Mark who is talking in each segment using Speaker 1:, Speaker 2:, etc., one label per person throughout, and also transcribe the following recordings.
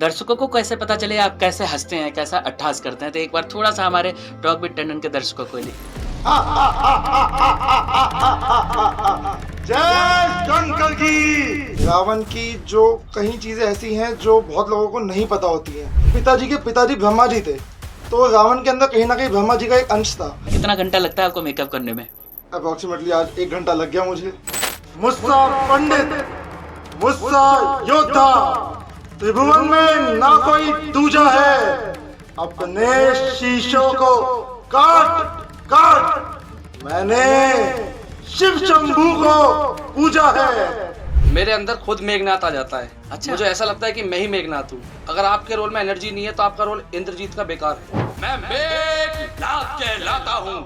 Speaker 1: दर्शकों को कैसे पता चले आप कैसे हंसते हैं, कैसा अट्ठास करते हैं? तो एक बार थोड़ा सा हमारे टॉक विद टंडन के दर्शकों को लिए।
Speaker 2: जय शंकर की। रावण की जो कई चीजें ऐसी हैं जो बहुत लोगों को नहीं पता होती हैं। पिताजी के पिताजी ब्रह्मा जी थे, तो रावण के अंदर कहीं ना कहीं ब्रह्मा जी का एक अंश था।
Speaker 1: कितना घंटा लगता है आपको मेकअप करने में?
Speaker 2: अप्रोक्सीमेटली आज 1 घंटा लग गया मुझे। मुस्सा पंडित, मुस्सा योद्धा, त्रिभुवन में ना कोई दूजा है। अपने शीशों को काट काट मैंने शिव शंभू को पूजा है।
Speaker 3: मेरे अंदर खुद मेघनाथ आ जाता है।
Speaker 1: अच्छा।
Speaker 3: मुझे ऐसा लगता है कि मैं ही मेघनाथ हूँ। अगर आपके रोल में एनर्जी नहीं है तो आपका रोल इंद्रजीत का बेकार है।
Speaker 4: मैं मेघनाथ कहलाता हूँ,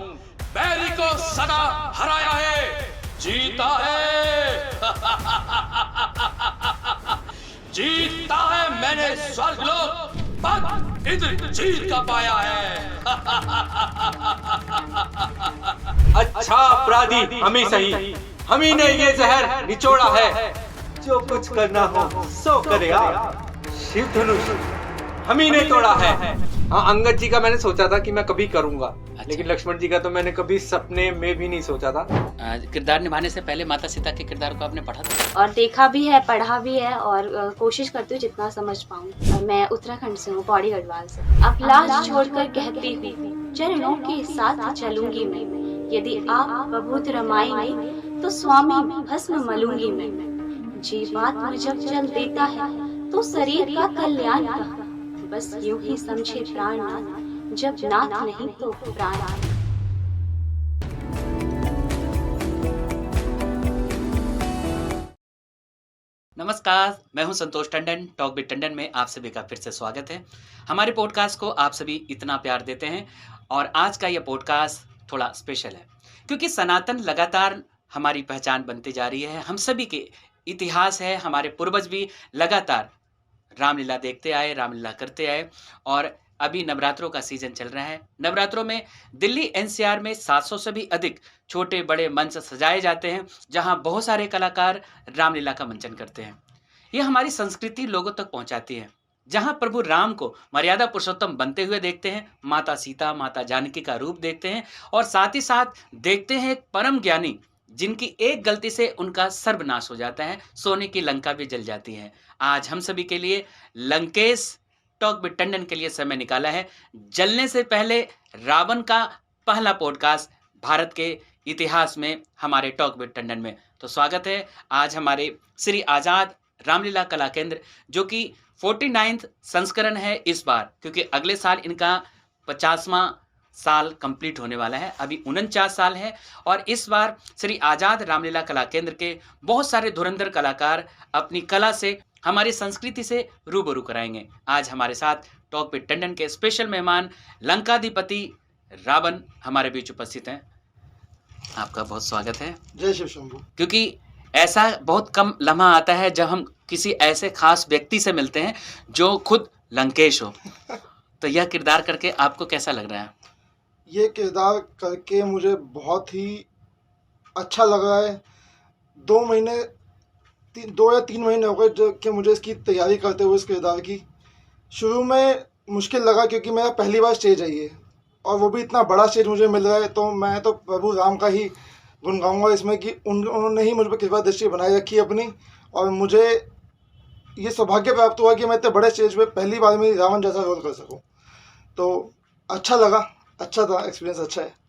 Speaker 4: बैरी को सदा हराया है, जीता है। जीता है मैंने स्वर्गलोक, पद इंद्रजीत का पाया है।
Speaker 5: अच्छा अपराधी हम ही सही, हम ही ने ये जहर निचोड़ा है। जो कुछ करना हो सो करेगा। शिव धनुष हम ही ने तोड़ा है। हाँ, अंगद जी का मैंने सोचा था कि मैं कभी करूंगा, लेकिन लक्ष्मण जी का तो मैंने कभी सपने में भी नहीं सोचा था।
Speaker 1: किरदार निभाने से पहले माता सीता के किरदार को आपने पढ़ा था?
Speaker 6: और देखा भी है, पढ़ा भी है, और कोशिश करती हूँ जितना समझ पाऊँ। मैं उत्तराखंड से हूँ, पौड़ी गढ़वाल से। अब लाश छोड़कर कहती हूँ, चरणों के साथ चलूंगी मैं। यदि आप प्रभुत रमाएंगे तो स्वामी भस्म मलूंगी मैं। जीवात्मा जब जल देता है तो शरीर का कल्याण कहाँ? बस यूं ही समझे प्राणनाथ, जब नाथ नहीं तो प्राण।
Speaker 1: नमस्कार, मैं हूं संतोष टंडन। टॉक विद टंडन में आप सभी का फिर से स्वागत है। हमारे पॉडकास्ट को आप सभी इतना प्यार देते हैं और आज का यह पॉडकास्ट थोड़ा स्पेशल है क्योंकि सनातन लगातार हमारी पहचान बनती जा रही है। हम सभी के इतिहास है, हमारे पूर्वज भी लगातार रामलीला देखते आए, रामलीला करते आए और अभी नवरात्रों का सीजन चल रहा है। नवरात्रों में दिल्ली एनसीआर में 700 से भी अधिक छोटे बड़े मंच सजाए जाते हैं जहां बहुत सारे कलाकार रामलीला का मंचन करते हैं। ये हमारी संस्कृति लोगों तक पहुंचाती है। जहां प्रभु राम को मर्यादा पुरुषोत्तम बनते हुए देखते हैं, माता सीता, माता जानकी का रूप देखते हैं और साथ ही साथ देखते हैं एक परम ज्ञानी जिनकी एक गलती से उनका सर्वनाश हो जाता है, सोने की लंका भी जल जाती है। आज हम सभी के लिए लंकेश टॉक विद टंडन के लिए समय निकाला है। जलने से पहले रावण का पहला पॉडकास्ट भारत के इतिहास में हमारे टॉक विद टंडन में। तो स्वागत है आज हमारे श्री आजाद रामलीला कला केंद्र, जो कि 49th संस्करण है इस बार, क्योंकि अगले साल इनका 50वां साल कंप्लीट होने वाला है। अभी 49 साल है और इस बार श्री आजाद रामलीला कला केंद्र के बहुत सारे धुरंधर कलाकार अपनी कला से हमारी संस्कृति से रूबरू कराएंगे। आज हमारे साथ टॉक विद टंडन के स्पेशल मेहमान लंकाधिपति रावण हमारे बीच उपस्थित हैं। आपका बहुत स्वागत है।
Speaker 2: जय शिव शंभू।
Speaker 1: क्योंकि ऐसा बहुत कम लम्हा आता है जब हम किसी ऐसे खास व्यक्ति से मिलते हैं जो खुद लंकेश हो। तो यह किरदार करके आपको कैसा लग रहा है?
Speaker 2: ये किरदार करके मुझे बहुत ही अच्छा लग रहा है। 2 या 3 महीने हो गए जो कि मुझे इसकी तैयारी करते हुए इस किरदार की। शुरू में मुश्किल लगा क्योंकि मेरा पहली बार स्टेज है ये, और वो भी इतना बड़ा स्टेज मुझे मिल रहा है, तो मैं तो प्रभु राम का ही गुण गाऊंगा इसमें कि उन्होंने ही मुझ पर कृपा दृष्टि बनाए रखी है अपनी, और मुझे ये सौभाग्य प्राप्त हुआ कि मैं इतने बड़े स्टेज पे पहली बार में रावण जैसा रोल कर सकूं। तो अच्छा लगा, अच्छा था, एक्सपीरियंस अच्छा है।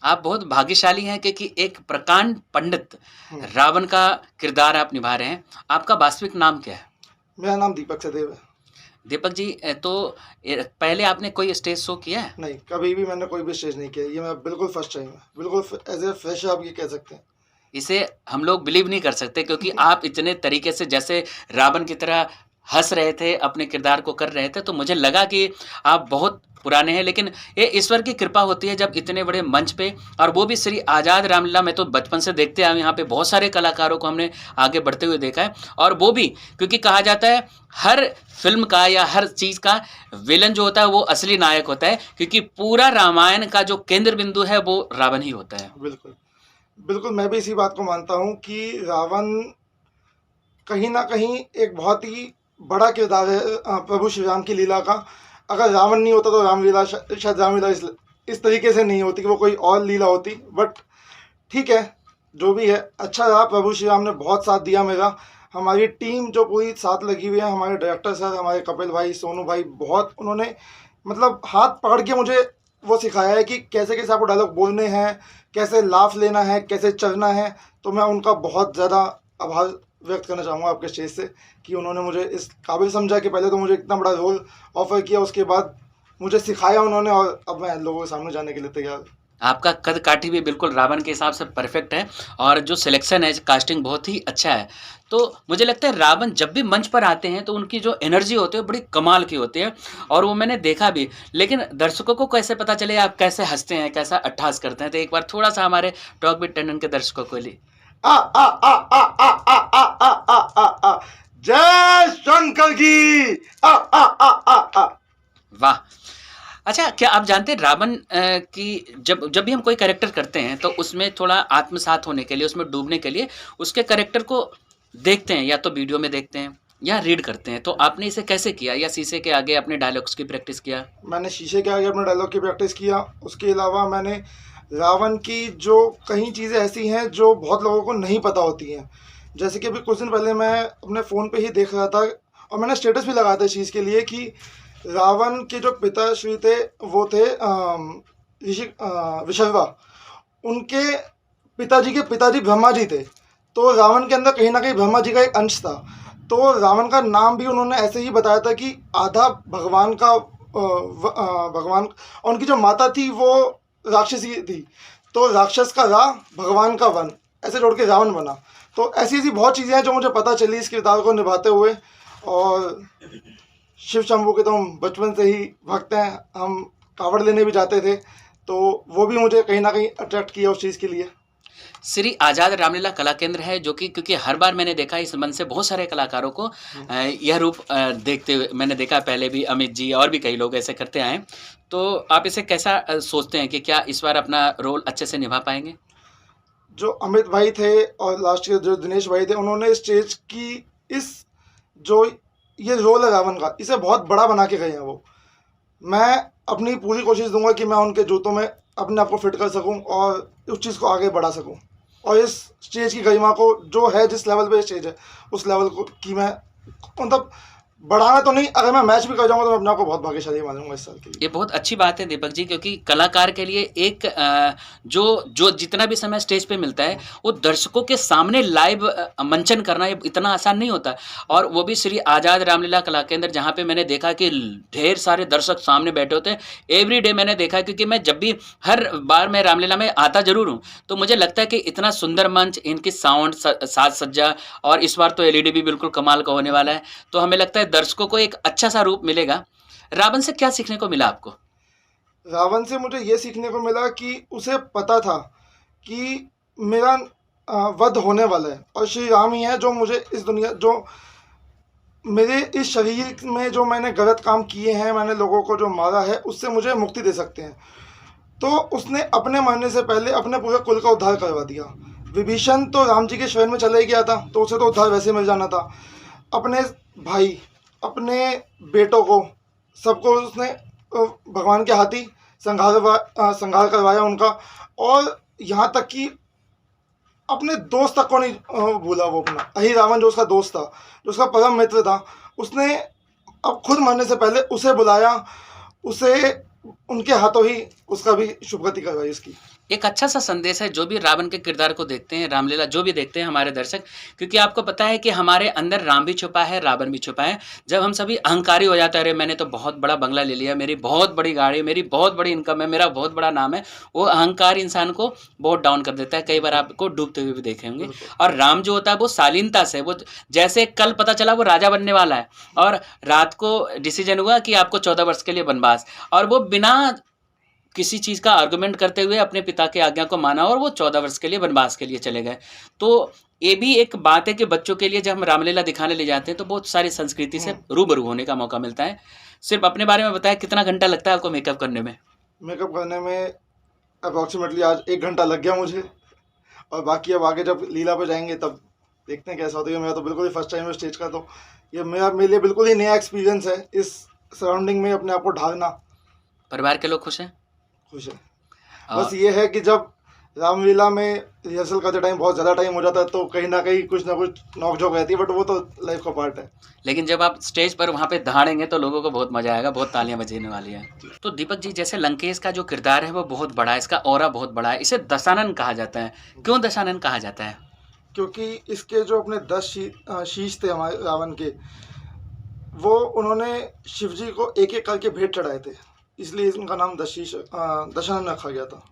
Speaker 1: आप बहुत भाग्यशाली हैं क्योंकि एक प्रकांड पंडित रावण का किरदार आप निभा रहे हैं। आपका वास्तविक नाम क्या है?
Speaker 2: मेरा नाम दीपक सदेव है।
Speaker 1: दीपक जी, तो पहले आपने कोई स्टेज शो किया है?
Speaker 2: नहीं, कभी भी मैंने कोई भी स्टेज नहीं किया। ये मेरा बिल्कुल फर्स्ट टाइम है, बिल्कुल एज ए फ्रेशर आप ये कह सकते हैं।
Speaker 1: इसे हम लोग बिलीव नहीं कर सकते क्योंकि आप इतने तरीके से जैसे रावण की तरह हंस रहे थे, अपने किरदार को कर रहे थे, तो मुझे लगा कि आप बहुत पुराने हैं। लेकिन ये ईश्वर की कृपा होती है जब इतने बड़े मंच पे, और वो भी श्री आज़ाद रामलीला में तो बचपन से देखते आए। यहाँ पे बहुत सारे कलाकारों को हमने आगे बढ़ते हुए देखा है, और वो भी क्योंकि कहा जाता है हर फिल्म का या हर चीज़ का विलन जो होता है वो असली नायक होता है, क्योंकि पूरा रामायण का जो केंद्र बिंदु है वो रावण ही होता है।
Speaker 2: बिल्कुल बिल्कुल, मैं भी इसी बात को मानता हूँ कि रावण कहीं ना कहीं एक बहुत ही बड़ा किरदार है प्रभु श्री राम की लीला का। अगर रावण नहीं होता तो रामलीला शायद रामलीला इस तरीके से नहीं होती, कि वो कोई और लीला होती। बट ठीक है, जो भी है अच्छा रहा। प्रभु श्री राम ने बहुत साथ दिया मेरा। हमारी टीम जो पूरी साथ लगी हुई है, हमारे डायरेक्टर सर, हमारे कपिल भाई, सोनू भाई, बहुत उन्होंने मतलब हाथ पकड़ के मुझे वो सिखाया है कि कैसे कैसे आपको डायलॉग बोलने हैं, कैसे लाफ लेना है, कैसे चलना है। तो मैं उनका बहुत ज़्यादा आभार व्यक्त करना चाहूँगा आपके स्टेज से, कि उन्होंने मुझे इस काबिल समझा कि पहले तो मुझे इतना बड़ा रोल ऑफर किया, उसके बाद मुझे सिखाया उन्होंने, और अब मैं लोगों के सामने जाने के लिए तैयार हूँ।
Speaker 1: आपका कद काठी भी बिल्कुल रावण के हिसाब से परफेक्ट है, और जो सिलेक्शन है, कास्टिंग बहुत ही अच्छा है। तो मुझे लगता है रावण जब भी मंच पर आते हैं तो उनकी जो एनर्जी होती है बड़ी कमाल की होती है, और वो मैंने देखा भी। लेकिन दर्शकों को कैसे पता चले आप कैसे हंसते हैं, कैसा अट्ठास करते हैं? तो एक बार थोड़ा सा हमारे टॉक विद टंडन के दर्शकों को लिए
Speaker 2: जय शंकर की
Speaker 1: वाह। अच्छा, क्या आप जानते हैं रावण की जब भी हम कोई कैरेक्टर करते हैं तो उसमें थोड़ा आत्मसात होने के लिए, उसमें डूबने के लिए उसके कैरेक्टर को देखते हैं, या तो वीडियो में देखते हैं या रीड करते हैं। तो आपने इसे कैसे किया, या शीशे के आगे अपने डायलॉग्स की प्रैक्टिस किया?
Speaker 2: मैंने शीशे के आगे अपने डायलॉग की प्रैक्टिस किया। उसके अलावा मैंने रावण की जो कई चीज़ें ऐसी हैं जो बहुत लोगों को नहीं पता होती हैं, जैसे कि अभी कुछ दिन पहले मैं अपने फ़ोन पे ही देख रहा था, और मैंने स्टेटस भी लगाया था इस चीज़ के लिए, कि रावण के जो पिताश्री थे वो थे विशर्वा। उनके पिताजी के पिताजी ब्रह्मा जी थे, तो रावण के अंदर कहीं ना कहीं ब्रह्मा जी का एक अंश था। तो रावण का नाम भी उन्होंने ऐसे ही बताया था कि आधा भगवान का भगवान, और उनकी जो माता थी वो राक्षसी थी, तो राक्षस का रा, भगवान का वन, ऐसे जोड़ के रावण बना। तो ऐसी ऐसी बहुत चीज़ें हैं जो मुझे पता चली इस किरदार को निभाते हुए। और शिव शंभू के तो हम बचपन से ही भक्त हैं, हम कांवड़ लेने भी जाते थे, तो वो भी मुझे कहीं ना कहीं अट्रैक्ट किया उस चीज़ के लिए।
Speaker 1: श्री आज़ाद रामलीला कला केंद्र है, जो कि क्योंकि हर बार मैंने देखा इस मन से बहुत सारे कलाकारों को यह रूप देखते हुए मैंने देखा, पहले भी अमित जी और भी कई लोग ऐसे करते आए। तो आप इसे कैसा सोचते हैं कि क्या इस बार अपना रोल अच्छे से निभा पाएंगे?
Speaker 2: जो अमित भाई थे और लास्ट ईयर जो दिनेश भाई थे, उन्होंने स्टेज की इस जो ये रोल है रावण का, इसे बहुत बड़ा बना के गए हैं वो। मैं अपनी पूरी कोशिश दूंगा कि मैं उनके जूतों में अपने आप को फिट कर सकूं और उस चीज़ को आगे बढ़ा सकूं, और इस स्टेज की गरिमा को जो है, जिस लेवल पे स्टेज है उस लेवल को की मैं मतलब बढ़ाना तो नहीं, अगर मैं मैच भी कर जाऊंगा तो मैं अपने आप को बहुत भाग्यशाली मानूंगा इस साल के लिए।
Speaker 1: ये बहुत अच्छी बात है दीपक जी, क्योंकि कलाकार के लिए एक जो जितना भी समय स्टेज पे मिलता है वो दर्शकों के सामने लाइव मंचन करना ये इतना आसान नहीं होता। और वो भी श्री आज़ाद रामलीला कला केंद्र, जहाँ पे मैंने देखा कि ढेर सारे दर्शक सामने बैठे होते हैं एवरी डे। मैंने देखा क्योंकि मैं जब भी हर बार मैं रामलीला में आता जरूर हूँ, तो मुझे लगता है कि इतना सुंदर मंच, इनकी साउंड, साज सज्जा, और इस बार तो LED भी बिल्कुल कमाल का होने वाला है। तो हमें लगता है दर्शकों को एक अच्छा सा रूप मिलेगा। रावण से क्या सीखने को मिला आपको?
Speaker 2: रावण से मुझे ये सीखने को मिला कि उसे पता था कि मेरा वध होने वाला है, और श्री राम ही है जो मुझे इस दुनिया, जो मेरे इस शरीर में जो मैंने गलत काम किए हैं, मैंने लोगों को जो मारा है, उससे मुझे मुक्ति दे सकते हैं। तो उसने अपने मरने से पहले अपने पूरे कुल का उद्धार करवा दिया। विभीषण तो राम जी के शरण में चला ही गया था, तो उसे तो उद्धार वैसे मिल जाना था। अपने भाई, अपने बेटों को, सबको उसने भगवान के हाथी संहार करवाया उनका, और यहाँ तक कि अपने दोस्त तक को नहीं भूला वो अपना। अही रावण जो उसका दोस्त था, जो उसका परम मित्र था, उसने अब खुद मरने से पहले उसे बुलाया, उसे उनके हाथों ही उसका भी शुभगति करवाई उसकी।
Speaker 1: एक अच्छा सा संदेश है जो भी रावण के किरदार को देखते हैं, रामलीला जो भी देखते हैं हमारे दर्शक, क्योंकि आपको पता है कि हमारे अंदर राम भी छुपा है, रावण भी छुपा है। जब हम सभी अहंकारी हो जाते हैं, अरे मैंने तो बहुत बड़ा बंगला ले लिया, मेरी बहुत बड़ी गाड़ी, मेरी बहुत बड़ी इनकम है, मेरा बहुत बड़ा नाम है, वो अहंकार इंसान को बहुत डाउन कर देता है। कई बार आपको डूबते हुए भी देखे होंगे। और राम जो होता है वो शालीनता से, वो जैसे कल पता चला वो राजा बनने वाला है, और रात को डिसीजन हुआ कि आपको 14 वर्ष के लिए वनवास, और वो बिना किसी चीज़ का आर्गुमेंट करते हुए अपने पिता की आज्ञा को माना, और वो 14 वर्ष के लिए वनवास के लिए चले गए। तो ये भी एक बात है कि बच्चों के लिए जब हम रामलीला दिखाने ले जाते हैं तो बहुत सारी संस्कृति से रूबरू होने का मौका मिलता है। सिर्फ अपने बारे में बताया, कितना घंटा लगता है आपको मेकअप करने में?
Speaker 2: मेकअप करने में अप्रॉक्सीमेटली आज 1 घंटा लग गया मुझे, और बाकी अब आगे जब लीला पे जाएंगे तब देखते हैं कैसा होता है। मेरा तो बिल्कुल ही फर्स्ट टाइम है स्टेज का, तो ये मेरे लिए बिल्कुल ही नया एक्सपीरियंस है, इस सराउंडिंग में अपने आप को ढालना।
Speaker 1: परिवार के लोग खुश हैं?
Speaker 2: खुश है।
Speaker 1: और
Speaker 2: बस ये है कि जब रामलीला में रिहर्सल करते टाइम बहुत ज़्यादा टाइम हो जाता है तो कहीं ना कुछ नोक-झोंक रहती है, बट वो तो लाइफ का पार्ट है।
Speaker 1: लेकिन जब आप स्टेज पर वहाँ पे दहाड़ेंगे तो लोगों को बहुत मजा आएगा, बहुत तालियां बजने वाली हैं। तो दीपक जी, जैसे लंकेश का जो किरदार है वो बहुत बड़ा है, इसका ऑरा बहुत बड़ा है, इसे दशानन कहा जाता है। क्यों दशानन कहा जाता है?
Speaker 2: क्योंकि इसके जो अपने 10 शीश थे हमारे रावण के, वो उन्होंने शिव जी को एक एक करके भेंट चढ़ाए थे, इसलिए इनका नाम दशानन रखा गया था।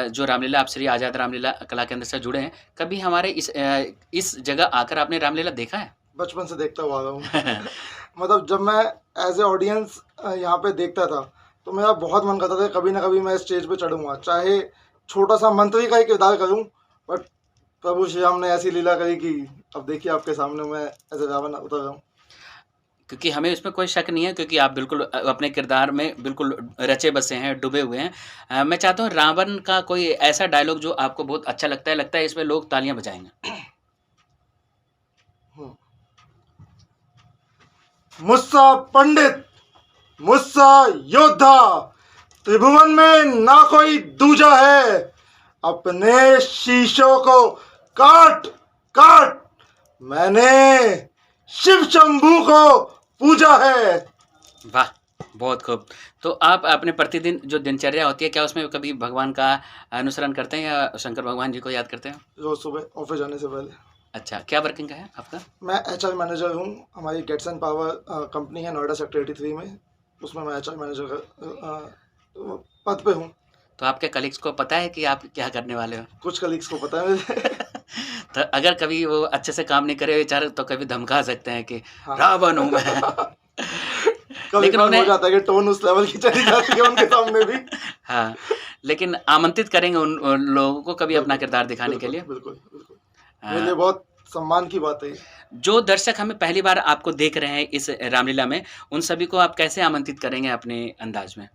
Speaker 1: जो रामलीला आप श्री आज़ाद रामलीला कला केंद्र से जुड़े हैं, कभी हमारे इस जगह आकर आपने रामलीला देखा है?
Speaker 2: बचपन से देखता हुआ आ रहा हूँ। मतलब जब मैं एज ए ऑडियंस यहाँ पे देखता था तो मेरा बहुत मन करता था कभी ना कभी मैं स्टेज पे चढ़ूँगा, चाहे छोटा सा मंत्री का ही किरदार करूँ, बट प्रभु श्री राम ने ऐसी लीला करी कि अब देखिए आपके सामने मैं एज ए रावण उतर रहा हूँ।
Speaker 1: क्योंकि हमें उसमें कोई शक नहीं है, क्योंकि आप बिल्कुल अपने किरदार में बिल्कुल रचे बसे हैं, डूबे हुए हैं। मैं चाहता हूँ रावण का कोई ऐसा डायलॉग जो आपको बहुत अच्छा लगता है इसमें लोग तालियां बजाएंगे।
Speaker 2: मुस्सा पंडित, मुस्सा योद्धा, त्रिभुवन में ना कोई दूजा है, अपने शीशों को काट काट मैंने शिव शंभू को पूजा है।
Speaker 1: वाह, बहुत खूब। तो आप अपने प्रतिदिन जो दिनचर्या होती है, क्या उसमें कभी भगवान का अनुसरण करते हैं या शंकर भगवान जी को याद करते हैं?
Speaker 2: रोज सुबह ऑफिस जाने से पहले।
Speaker 1: अच्छा, क्या वर्किंग है आपका?
Speaker 2: मैं एचआर मैनेजर हूँ, हमारी गेट्स एंड पावर कंपनी है नोएडा सेक्टर 83 में, उसमें मैं एचआर मैनेजर पद पे हूँ।
Speaker 1: तो आपके कलीग्स को पता है कि आप क्या करने वाले हो?
Speaker 2: कुछ कलीग्स को पता है मुझे।
Speaker 1: तो अगर कभी वो अच्छे से काम नहीं करे बेचारे, तो कभी धमका सकते हैं कि
Speaker 2: हाँ।
Speaker 1: रावण हूँ मैं।
Speaker 2: कभी
Speaker 1: लेकिन
Speaker 2: हो
Speaker 1: उन्हें
Speaker 2: जाता है कि टोन उस लेवल की चली जाती है उनके सामने भी।
Speaker 1: हाँ, लेकिन आमंत्रित करेंगे उन लोगों को कभी अपना किरदार दिखाने के लिए।
Speaker 2: बिल्कुल बिल्कुल, मेरे लिए बहुत सम्मान की बात है।
Speaker 1: जो दर्शक हमें पहली बार आपको देख रहे हैं इस रामलीला में, उन सभी को आप कैसे आमंत्रित करेंगे अपने अंदाज में?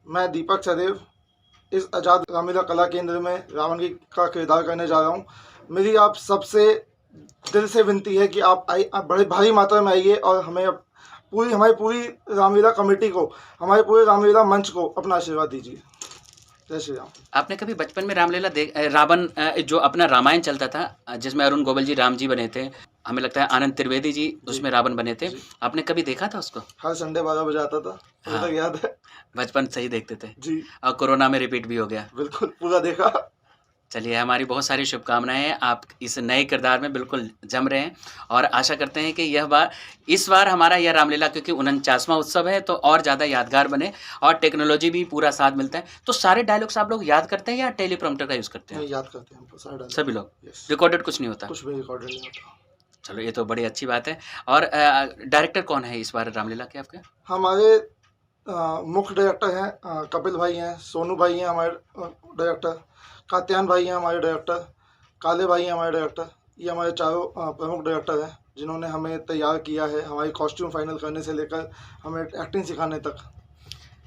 Speaker 2: मैं दीपक सदैव इस आज़ाद रामलीला कला केंद्र में रावण की का किरदार करने जा रहा हूँ। मेरी आप सबसे दिल से विनती है कि आप बड़े भारी मात्रा में आइए और हमें हमारी पूरी रामलीला कमेटी को, हमारे पूरे रामलीला मंच को अपना आशीर्वाद दीजिए। जय श्री राम।
Speaker 1: आपने कभी बचपन में रामलीला रावण जो अपना रामायण चलता था जिसमें अरुण गोविल जी राम जी बने थे, हमें लगता है आनंद त्रिवेदी जी उसमें रावण बने थे, आपने कभी देखा था उसको?
Speaker 2: हर संडे 12 बजे आता था, मुझे
Speaker 1: हाँ।
Speaker 2: तक याद है।
Speaker 1: बचपन से ही देखते थे
Speaker 2: जी
Speaker 1: और कोरोना में रिपीट भी हो गया।
Speaker 2: बिल्कुल, पूरा देखा।
Speaker 1: चलिए, हमारी बहुत सारी शुभकामनाएं हैं, आप इस नए किरदार में बिल्कुल जम रहे हैं और आशा करते हैं कि इस बार हमारा यह रामलीला, क्योंकि 49वां उत्सव है, तो और ज़्यादा यादगार बने और टेक्नोलॉजी भी पूरा साथ मिलता है। तो सारे डायलॉग्स आप लोग याद करते हैं या टेलीप्रॉम्प्टर का यूज़ करते हैं?
Speaker 2: याद करते हैं सारे डायलॉग।
Speaker 1: सभी लोग?
Speaker 2: Yes।
Speaker 1: रिकॉर्डेड कुछ नहीं होता?
Speaker 2: कुछ भी रिकॉर्डेड नहीं होता।
Speaker 1: चलो, ये तो बड़ी अच्छी बात है। और डायरेक्टर कौन है इस बार रामलीला के आपके?
Speaker 2: हमारे मुख्य डायरेक्टर हैं कपिल भाई हैं, सोनू भाई हैं हमारे डायरेक्टर, कात्यायन भाई हैं हमारे डायरेक्टर, काले भाई हैं हमारे डायरेक्टर। ये हमारे चारों प्रमुख डायरेक्टर हैं जिन्होंने हमें तैयार किया है, हमारी कॉस्ट्यूम फाइनल करने से लेकर हमें एक्टिंग सिखाने तक।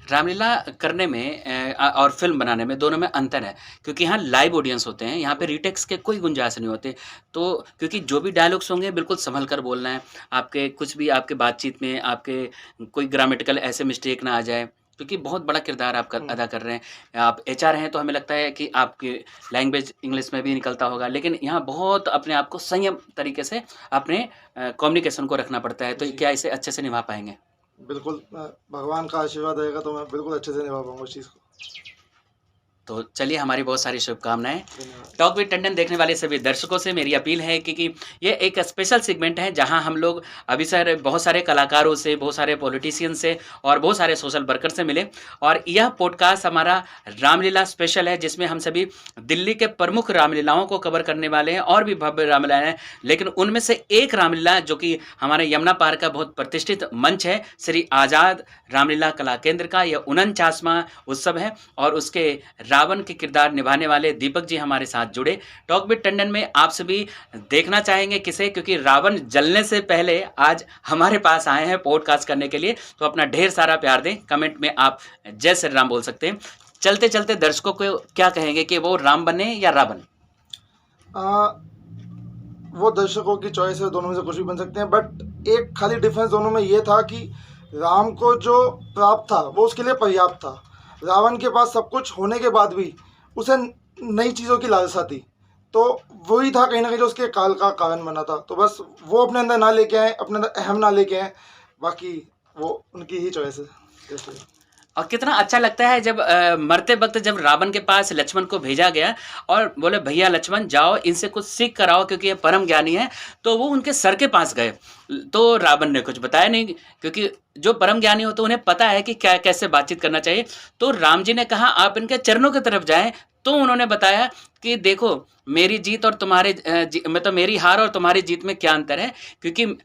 Speaker 1: रामलीला करने में और फिल्म बनाने में दोनों में अंतर है, क्योंकि यहाँ लाइव ऑडियंस होते हैं, यहाँ पे रीटेक्स के कोई गुंजाइश नहीं होते। तो क्योंकि जो भी डायलॉग्स होंगे बिल्कुल संभल कर बोलना है, आपके कुछ भी आपके बातचीत में आपके कोई ग्रामेटिकल ऐसे मिस्टेक ना आ जाए, क्योंकि बहुत बड़ा किरदार आप अदा कर रहे हैं। आप एचआर हैं तो हमें लगता है कि आपकी लैंग्वेज इंग्लिश में भी निकलता होगा, लेकिन यहाँ बहुत अपने आप को संयम तरीके से अपने कम्युनिकेशन को रखना पड़ता है। तो क्या इसे अच्छे से निभा पाएंगे?
Speaker 2: बिल्कुल, भगवान का आशीर्वाद रहेगा तो मैं बिल्कुल अच्छे से निभा पाऊंगा उस चीज़ को।
Speaker 1: तो चलिए, हमारी बहुत सारी शुभकामनाएं। टॉक विद टंडन देखने वाले सभी दर्शकों से मेरी अपील है कि ये एक स्पेशल सेगमेंट है जहां हम लोग अभी बहुत सारे कलाकारों से, बहुत सारे पॉलिटिशियन से और बहुत सारे सोशल वर्कर से मिले, और यह पॉडकास्ट हमारा रामलीला स्पेशल है जिसमें हम सभी दिल्ली के प्रमुख रामलीलाओं को कवर करने वाले हैं। और भी भव्य रामलीलाएं हैं, लेकिन उनमें से एक रामलीला जो कि हमारे यमुना पार का बहुत प्रतिष्ठित मंच है, श्री आज़ाद रामलीला कला केंद्र का यह 49वां उत्सव है, और उसके रावण के किरदार निभाने वाले दीपक जी हमारे साथ जुड़े। टॉक विद टंडन में आप सभी देखना चाहेंगे किसे, क्योंकि रावण जलने से पहले आज हमारे पास आए हैं पॉडकास्ट करने के लिए। तो अपना ढेर सारा प्यार दें, कमेंट में आप जय श्री राम बोल सकते हैं। चलते चलते दर्शकों को क्या कहेंगे कि वो राम बने या रावण?
Speaker 2: वो दर्शकों की चॉइस है, दोनों में से कुछ भी बन सकते हैं, बट एक खाली डिफरेंस दोनों में ये था कि राम को जो प्राप्त था वो उसके लिए पर्याप्त था। रावण के पास सब कुछ होने के बाद भी उसे नई चीज़ों की लालसा थी, तो वही था कहीं ना कहीं जो उसके काल का कारण बना था। तो बस वो अपने अंदर ना लेके आए, अपने अंदर अहम ना लेके आए, बाकी वो उनकी ही चॉइस है। इसलिए
Speaker 1: और कितना अच्छा लगता है जब मरते वक्त जब रावण के पास लक्ष्मण को भेजा गया और बोले भैया लक्ष्मण जाओ इनसे कुछ सीख कर आओ क्योंकि ये परम ज्ञानी है, तो वो उनके सर के पास गए तो रावण ने कुछ बताया नहीं, क्योंकि जो परम ज्ञानी हो तो उन्हें पता है कि क्या कैसे बातचीत करना चाहिए। तो राम जी ने कहा आप इनके चरणों की तरफ जाएं, तो उन्होंने बताया कि देखो मेरी जीत और तुम्हारे मतलब मेरी हार और तुम्हारी जीत में क्या अंतर है, क्योंकि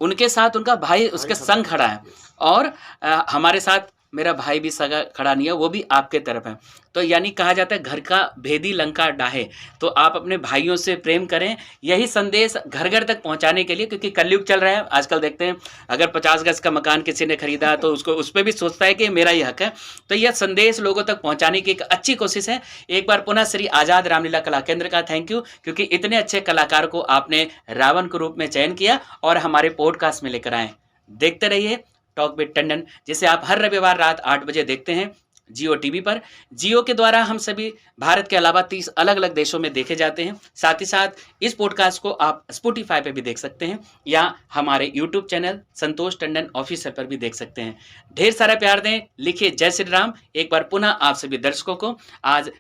Speaker 1: उनके साथ उनका भाई उसके संग खड़ा है और हमारे साथ मेरा भाई भी सगा खड़ा नहीं है, वो भी आपके तरफ है। तो यानी कहा जाता है घर का भेदी लंका डाहे, तो आप अपने भाइयों से प्रेम करें, यही संदेश घर घर तक पहुंचाने के लिए, क्योंकि कलयुग चल रहा है आजकल। देखते हैं अगर 50 गज का मकान किसी ने खरीदा तो उसको उस पर भी सोचता है कि मेरा ही हक है। तो यह संदेश लोगों तक पहुंचाने की एक अच्छी कोशिश है। एक बार पुनः श्री आज़ाद रामलीला कला केंद्र का थैंक यू, क्योंकि इतने अच्छे कलाकार को आपने रावण के रूप में चयन किया और हमारे पॉडकास्ट में लेकर आए। देखते रहिए टॉक विद टंडन, जिसे आप हर रविवार रात 8 बजे देखते हैं जियो टीवी पर। जियो के द्वारा हम सभी भारत के अलावा 30 अलग अलग देशों में देखे जाते हैं। साथ ही साथ इस पॉडकास्ट को आप स्पॉटिफाई पे भी देख सकते हैं या हमारे यूट्यूब चैनल संतोष टंडन ऑफिशियल पर भी देख सकते हैं। ढेर सारा प्यार दें, लिखिए जय श्री राम। एक बार पुनः आप सभी दर्शकों को आज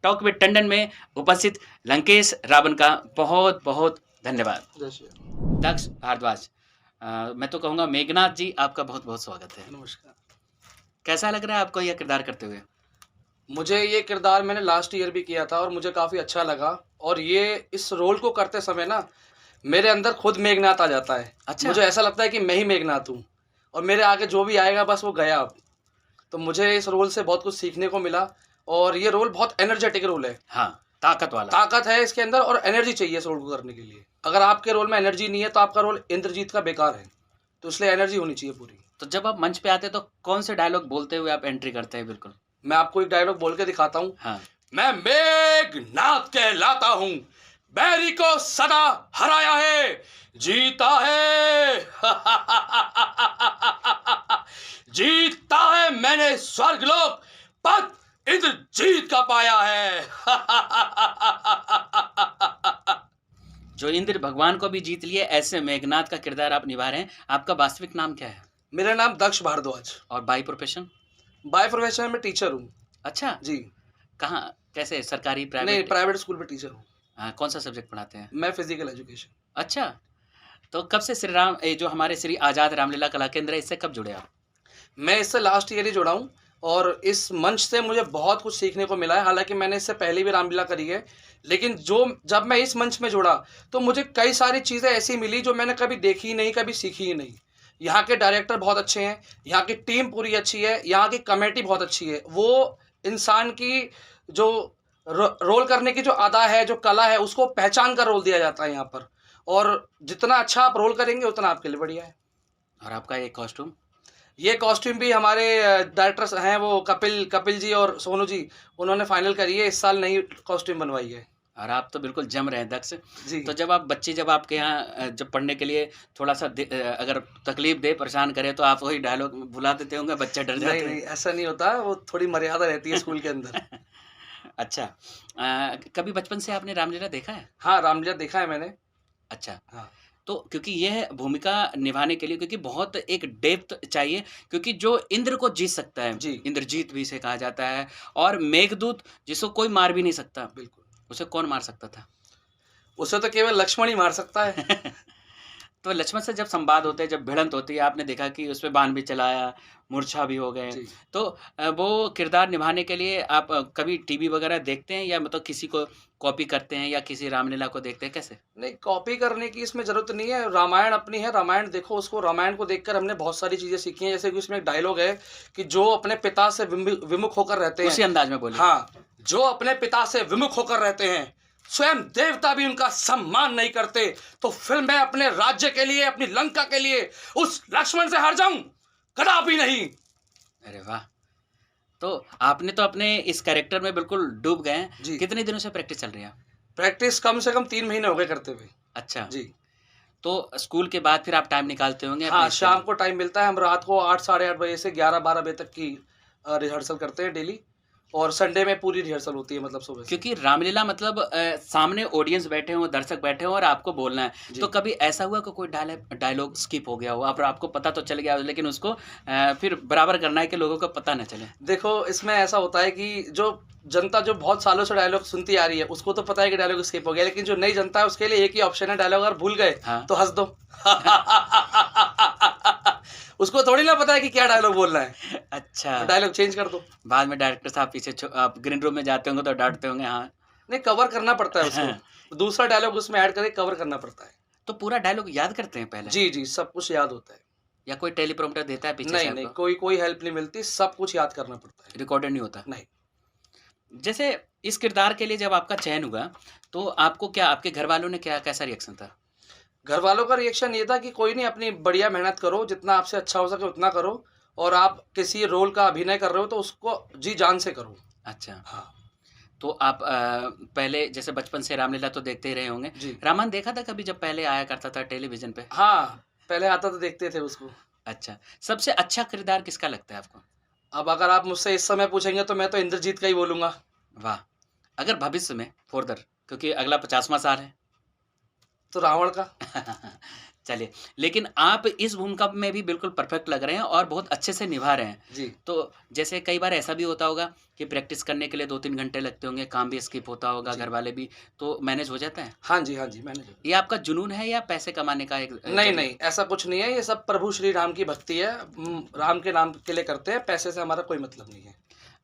Speaker 1: टॉक विद टंडन में उपस्थित लंकेश रावण का बहुत बहुत धन्यवाद।
Speaker 2: जय श्री राम।
Speaker 1: दक्ष भारद्वाज, मैं तो कहूँगा मेघनाथ जी, आपका बहुत बहुत स्वागत है।
Speaker 3: नमस्कार।
Speaker 1: कैसा लग रहा है आपको यह किरदार करते हुए?
Speaker 3: मुझे ये किरदार मैंने लास्ट ईयर भी किया था और मुझे काफ़ी अच्छा लगा, और ये इस रोल को करते समय ना मेरे अंदर खुद मेघनाथ आ जाता है।
Speaker 1: अच्छा।
Speaker 3: मुझे ऐसा लगता है कि मैं ही मेघनाथ हूँ और मेरे आगे जो भी आएगा बस वो गया अब। तो मुझे इस रोल से बहुत कुछ सीखने को मिला और ये रोल बहुत एनर्जेटिक रोल है।
Speaker 1: हाँ, ताकत वाला।
Speaker 3: ताकत है इसके अंदर और एनर्जी चाहिए इस रोल को करने के लिए। अगर आपके रोल में एनर्जी नहीं है तो आपका रोल इंद्रजीत का बेकार है, तो इसलिए एनर्जी होनी चाहिए पूरी।
Speaker 1: तो जब आप मंच पे आते हैं तो कौन से डायलॉग बोलते हुए आप एंट्री करते हैं? बिल्कुल,
Speaker 3: मैं आपको एक डायलॉग बोल के दिखाता हूँ।
Speaker 1: हाँ।
Speaker 4: मैं मेघनाथ कहलाता हूं, बैरी को सदा हराया है, जीता है। जीता है मैंने स्वर्गलोक, पद इंद्रजीत का पाया है।
Speaker 1: जो इंद्र भगवान को भी जीत लिए, ऐसे मेघनाथ का किरदार आप निभा रहे हैं। आपका वास्तविक नाम क्या है
Speaker 3: मेरा नाम दक्ष भारद्वाज।
Speaker 1: और बाई प्रोफेशन?
Speaker 3: बाय प्रोफेशन में टीचर हूँ।
Speaker 1: अच्छा
Speaker 3: जी।
Speaker 1: कहाँ, कैसे, सरकारी,
Speaker 3: नहीं,
Speaker 1: प्राइवेट?
Speaker 3: प्राइवेट स्कूल में टीचर हूँ।
Speaker 1: हाँ, कौन सा सब्जेक्ट पढ़ाते हैं?
Speaker 3: मैं फिजिकल एजुकेशन।
Speaker 1: अच्छा, तो कब से श्री राम जो हमारे श्री आज़ाद रामलीला कला केंद्र है, इससे कब जुड़े आप?
Speaker 3: मैं इससे लास्ट ईयर ही जुड़ा हूँ और इस मंच से मुझे बहुत कुछ सीखने को मिला है। हालांकि मैंने इससे पहले भी रामलीला करी है, लेकिन जब मैं इस मंच में जुड़ा तो मुझे कई सारी चीज़ें ऐसी मिली जो मैंने कभी देखी ही नहीं, कभी सीखी ही नहीं। यहाँ के डायरेक्टर बहुत अच्छे हैं, यहाँ की टीम पूरी अच्छी है, यहाँ की कमेटी बहुत अच्छी है। वो इंसान की जो रोल करने की जो अदा है, जो कला है, उसको पहचान कर रोल दिया जाता है यहाँ पर, और जितना अच्छा आप रोल करेंगे उतना आपके लिए बढ़िया है।
Speaker 1: और आपका ये कॉस्ट्यूम?
Speaker 3: ये कॉस्ट्यूम भी हमारे डायरेक्टर्स हैं, वो कपिल जी और सोनू जी, उन्होंने फाइनल करी है, इस साल नई कॉस्ट्यूम बनवाई है।
Speaker 1: और आप तो बिल्कुल जम रहे हैं दक्ष
Speaker 3: जी।
Speaker 1: तो जब आपके यहाँ जब पढ़ने के लिए थोड़ा सा अगर तकलीफ दे, परेशान करे, तो आप वही डायलॉग भुला देते होंगे, बच्चे डर जाते हैं?
Speaker 3: नहीं, ऐसा नहीं होता, वो थोड़ी मर्यादा रहती है स्कूल के अंदर।
Speaker 1: अच्छा, कभी बचपन से आपने रामलीला देखा है?
Speaker 3: हाँ, रामलीला देखा है मैंने।
Speaker 1: अच्छा,
Speaker 3: हाँ।
Speaker 1: तो क्योंकि यह भूमिका निभाने के लिए क्योंकि बहुत एक डेप्थ चाहिए, क्योंकि जो इंद्र को जीत सकता है,
Speaker 3: जी।
Speaker 1: इंद्रजीत भी इसे कहा जाता है, और मेघदूत जिसको कोई मार भी नहीं सकता,
Speaker 3: बिल्कुल।
Speaker 1: उसे कौन मार सकता था?
Speaker 3: उसे तो केवल लक्ष्मण ही मार सकता है।
Speaker 1: तो लक्ष्मण से जब संवाद होते हैं, जब भिड़ंत होती है, आपने देखा कि उस पे बाण भी चलाया, मूर्छा भी हो गए,
Speaker 3: जी।
Speaker 1: तो वो किरदार निभाने के लिए आप कभी टीवी वगैरह देखते हैं या मतलब किसी को कॉपी करते हैं या किसी रामलीला को देखते हैं, कैसे?
Speaker 3: नहीं, कॉपी करने की इसमें जरूरत नहीं है। रामायण अपनी है, रामायण देखो उसको। रामायण को देखकर हमने बहुत सारी चीजें सीखी हैं। जैसे कि उसमें एक डायलॉग है कि जो अपने पिता से विमुख होकर रहते हैं,
Speaker 1: उसी अंदाज में बोलिए।
Speaker 3: हाँ, जो अपने पिता से विमुख होकर रहते हैं, स्वयं देवता भी उनका सम्मान नहीं करते, तो फिर मैं अपने राज्य के लिए, अपनी लंका के लिए उस लक्ष्मण से हार जाऊं? कदापि नहीं।
Speaker 1: अरे वाह, तो आपने तो अपने इस कैरेक्टर में बिल्कुल डूब गए हैं।
Speaker 3: जी।
Speaker 1: कितने दिनों से प्रैक्टिस चल रही है?
Speaker 3: प्रैक्टिस कम से कम 3 महीने हो गए करते हुए।
Speaker 1: अच्छा,
Speaker 3: जी।
Speaker 1: तो स्कूल के बाद फिर आप टाइम निकालते होंगे
Speaker 3: हाँ,
Speaker 1: अपने
Speaker 3: शाम को टाइम मिलता है, हम रात को 8 साढ़े 8 बजे से 11-12 बजे तक की रिहर्सल करते हैं डेली, और संडे में पूरी रिहर्सल होती है, मतलब सुबह से।
Speaker 1: क्योंकि रामलीला मतलब सामने ऑडियंस बैठे हों, दर्शक बैठे हों और आपको बोलना है।
Speaker 3: जी।
Speaker 1: तो कभी ऐसा हुआ कि कोई डायलॉग स्किप हो गया हो, अब आपको पता तो चल गया हो, लेकिन उसको फिर बराबर करना है कि लोगों को पता ना चले?
Speaker 3: देखो, इसमें ऐसा होता है कि जो जनता जो बहुत सालों से डायलॉग सुनती आ रही है, उसको तो पता है कि डायलॉग स्किप हो गया, लेकिन जो नई जनता है उसके लिए एक ही ऑप्शन है, डायलॉग अगर भूल गए
Speaker 1: हाँ।
Speaker 3: तो हँस दो। उसको थोड़ी ना पता है कि क्या डायलॉग बोलना है,
Speaker 1: अच्छा,
Speaker 3: डायलॉग चेंज कर दो।
Speaker 1: बाद में डायरेक्टर साहब पीछे आप ग्रीन रूम में जाते होंगे तो डाँटते होंगे, हाँ।
Speaker 3: नहीं, कवर करना पड़ता है
Speaker 1: हाँ।
Speaker 3: उसको, दूसरा डायलॉग उसमें ऐड करके कवर करना पड़ता है।
Speaker 1: तो पूरा डायलॉग याद करते हैं पहले?
Speaker 3: जी, जी, सब कुछ याद होता है।
Speaker 1: या कोई टेलीप्रॉम्प्टर देता है पीछे से
Speaker 3: नहीं, नहीं,
Speaker 1: आपको?
Speaker 3: कोई हेल्प नहीं मिलती, सब कुछ याद करना पड़ता है।
Speaker 1: रिकॉर्डेड नहीं होता?
Speaker 3: नहीं।
Speaker 1: जैसे इस किरदार के लिए जब आपका चयन हुआ, तो आपको क्या, आपके घर वालों ने क्या, कैसा रिएक्शन था?
Speaker 3: घर वालों का रिएक्शन ये था कि कोई नहीं, अपनी बढ़िया मेहनत करो, जितना आपसे अच्छा हो सके उतना करो, और आप किसी रोल का अभिनय कर रहे हो तो उसको जी जान से करो।
Speaker 1: अच्छा,
Speaker 3: हाँ।
Speaker 1: तो आप पहले जैसे बचपन से रामलीला तो देखते ही रहे होंगे।
Speaker 3: जी।
Speaker 1: रामायण देखा था कभी जब पहले आया करता था टेलीविज़न पे?
Speaker 3: हाँ, पहले आता तो देखते थे उसको।
Speaker 1: अच्छा, सबसे अच्छा किरदार किसका लगता है आपको?
Speaker 3: अब अगर आप मुझसे इस समय पूछेंगे तो मैं तो इंद्रजीत का ही बोलूँगा।
Speaker 1: वाह! अगर भविष्य में फर्दर, क्योंकि अगला 50वां साल है।
Speaker 3: तो रावण का।
Speaker 1: चलिए, लेकिन आप इस भूमिका में भी बिल्कुल परफेक्ट लग रहे हैं और बहुत अच्छे से निभा रहे हैं।
Speaker 3: जी।
Speaker 1: तो जैसे कई बार ऐसा भी होता होगा कि प्रैक्टिस करने के लिए 2-3 घंटे लगते होंगे, काम भी स्किप होता होगा,
Speaker 3: जी।
Speaker 1: घर वाले भी, तो मैनेज हो जाता है?
Speaker 3: हाँ जी, हाँ जी, मैंने जो
Speaker 1: ये आपका जुनून है या पैसे कमाने का एक
Speaker 3: नहीं,
Speaker 1: ज़रिया?
Speaker 3: नहीं, ऐसा कुछ नहीं है, ये सब प्रभु श्री राम की भक्ति है। राम के नाम के लिए करते हैं, पैसे से हमारा कोई मतलब नहीं है।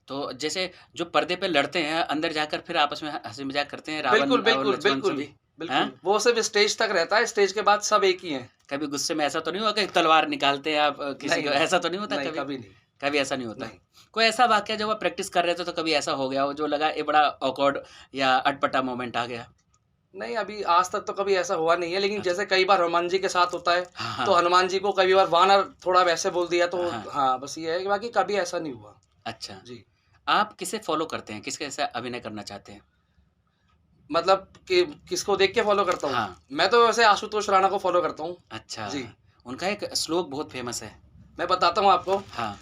Speaker 1: तो जैसे जो पर्दे पे लड़ते हैं, अंदर जाकर फिर आपस में हँसी-मज़ाक करते हैं रावण
Speaker 3: बिल्कुल,
Speaker 1: और
Speaker 3: बिल्कुल,
Speaker 1: लक्ष्मण से
Speaker 3: बिल्कुल,
Speaker 1: भी?
Speaker 3: बिल्कुल।
Speaker 1: हैं?
Speaker 3: वो सिर्फ़ स्टेज तक रहता है, स्टेज के बाद सब एक ही हैं।
Speaker 1: कभी गुस्से में ऐसा तो नहीं हुआ कि तलवार निकालते हैं आप किसी
Speaker 3: नहीं,
Speaker 1: को,
Speaker 3: नहीं।
Speaker 1: ऐसा तो नहीं होता
Speaker 3: नहीं,
Speaker 1: कभी?
Speaker 3: कभी नहीं।
Speaker 1: कभी ऐसा नहीं होता?
Speaker 3: नहीं।
Speaker 1: कोई ऐसा वाक़या जब आप प्रैक्टिस कर रहे थे तो कभी ऐसा हो गया हो जो लगा ये बड़ा ऑकवर्ड या अटपटा मोमेंट आ गया?
Speaker 3: नहीं, अभी आज तक तो कभी ऐसा हुआ नहीं है, लेकिन
Speaker 1: अच्छा।
Speaker 3: जैसे कई बार हनुमान जी के साथ होता है,
Speaker 1: हाँ,
Speaker 3: तो हनुमान जी को कई बार वानर थोड़ा वैसे बोल दिया तो
Speaker 1: हाँ।
Speaker 3: हाँ, बस ये है कि बाकी कभी ऐसा नहीं हुआ।
Speaker 1: अच्छा।
Speaker 3: जी।
Speaker 1: आप किसे फ़ॉलो करते हैं? किसके जैसा अभिनय करना चाहते हैं?
Speaker 3: मतलब कि किसको देख के फ़ॉलो करता हूँ?
Speaker 1: हाँ।
Speaker 3: मैं तो वैसे आशुतोष राणा को फ़ॉलो करता हूँ।
Speaker 1: अच्छा।
Speaker 3: जी।
Speaker 1: उनका एक श्लोक बहुत फ़ेमस है।
Speaker 3: मैं बताता हूँ आपको।
Speaker 1: हाँ।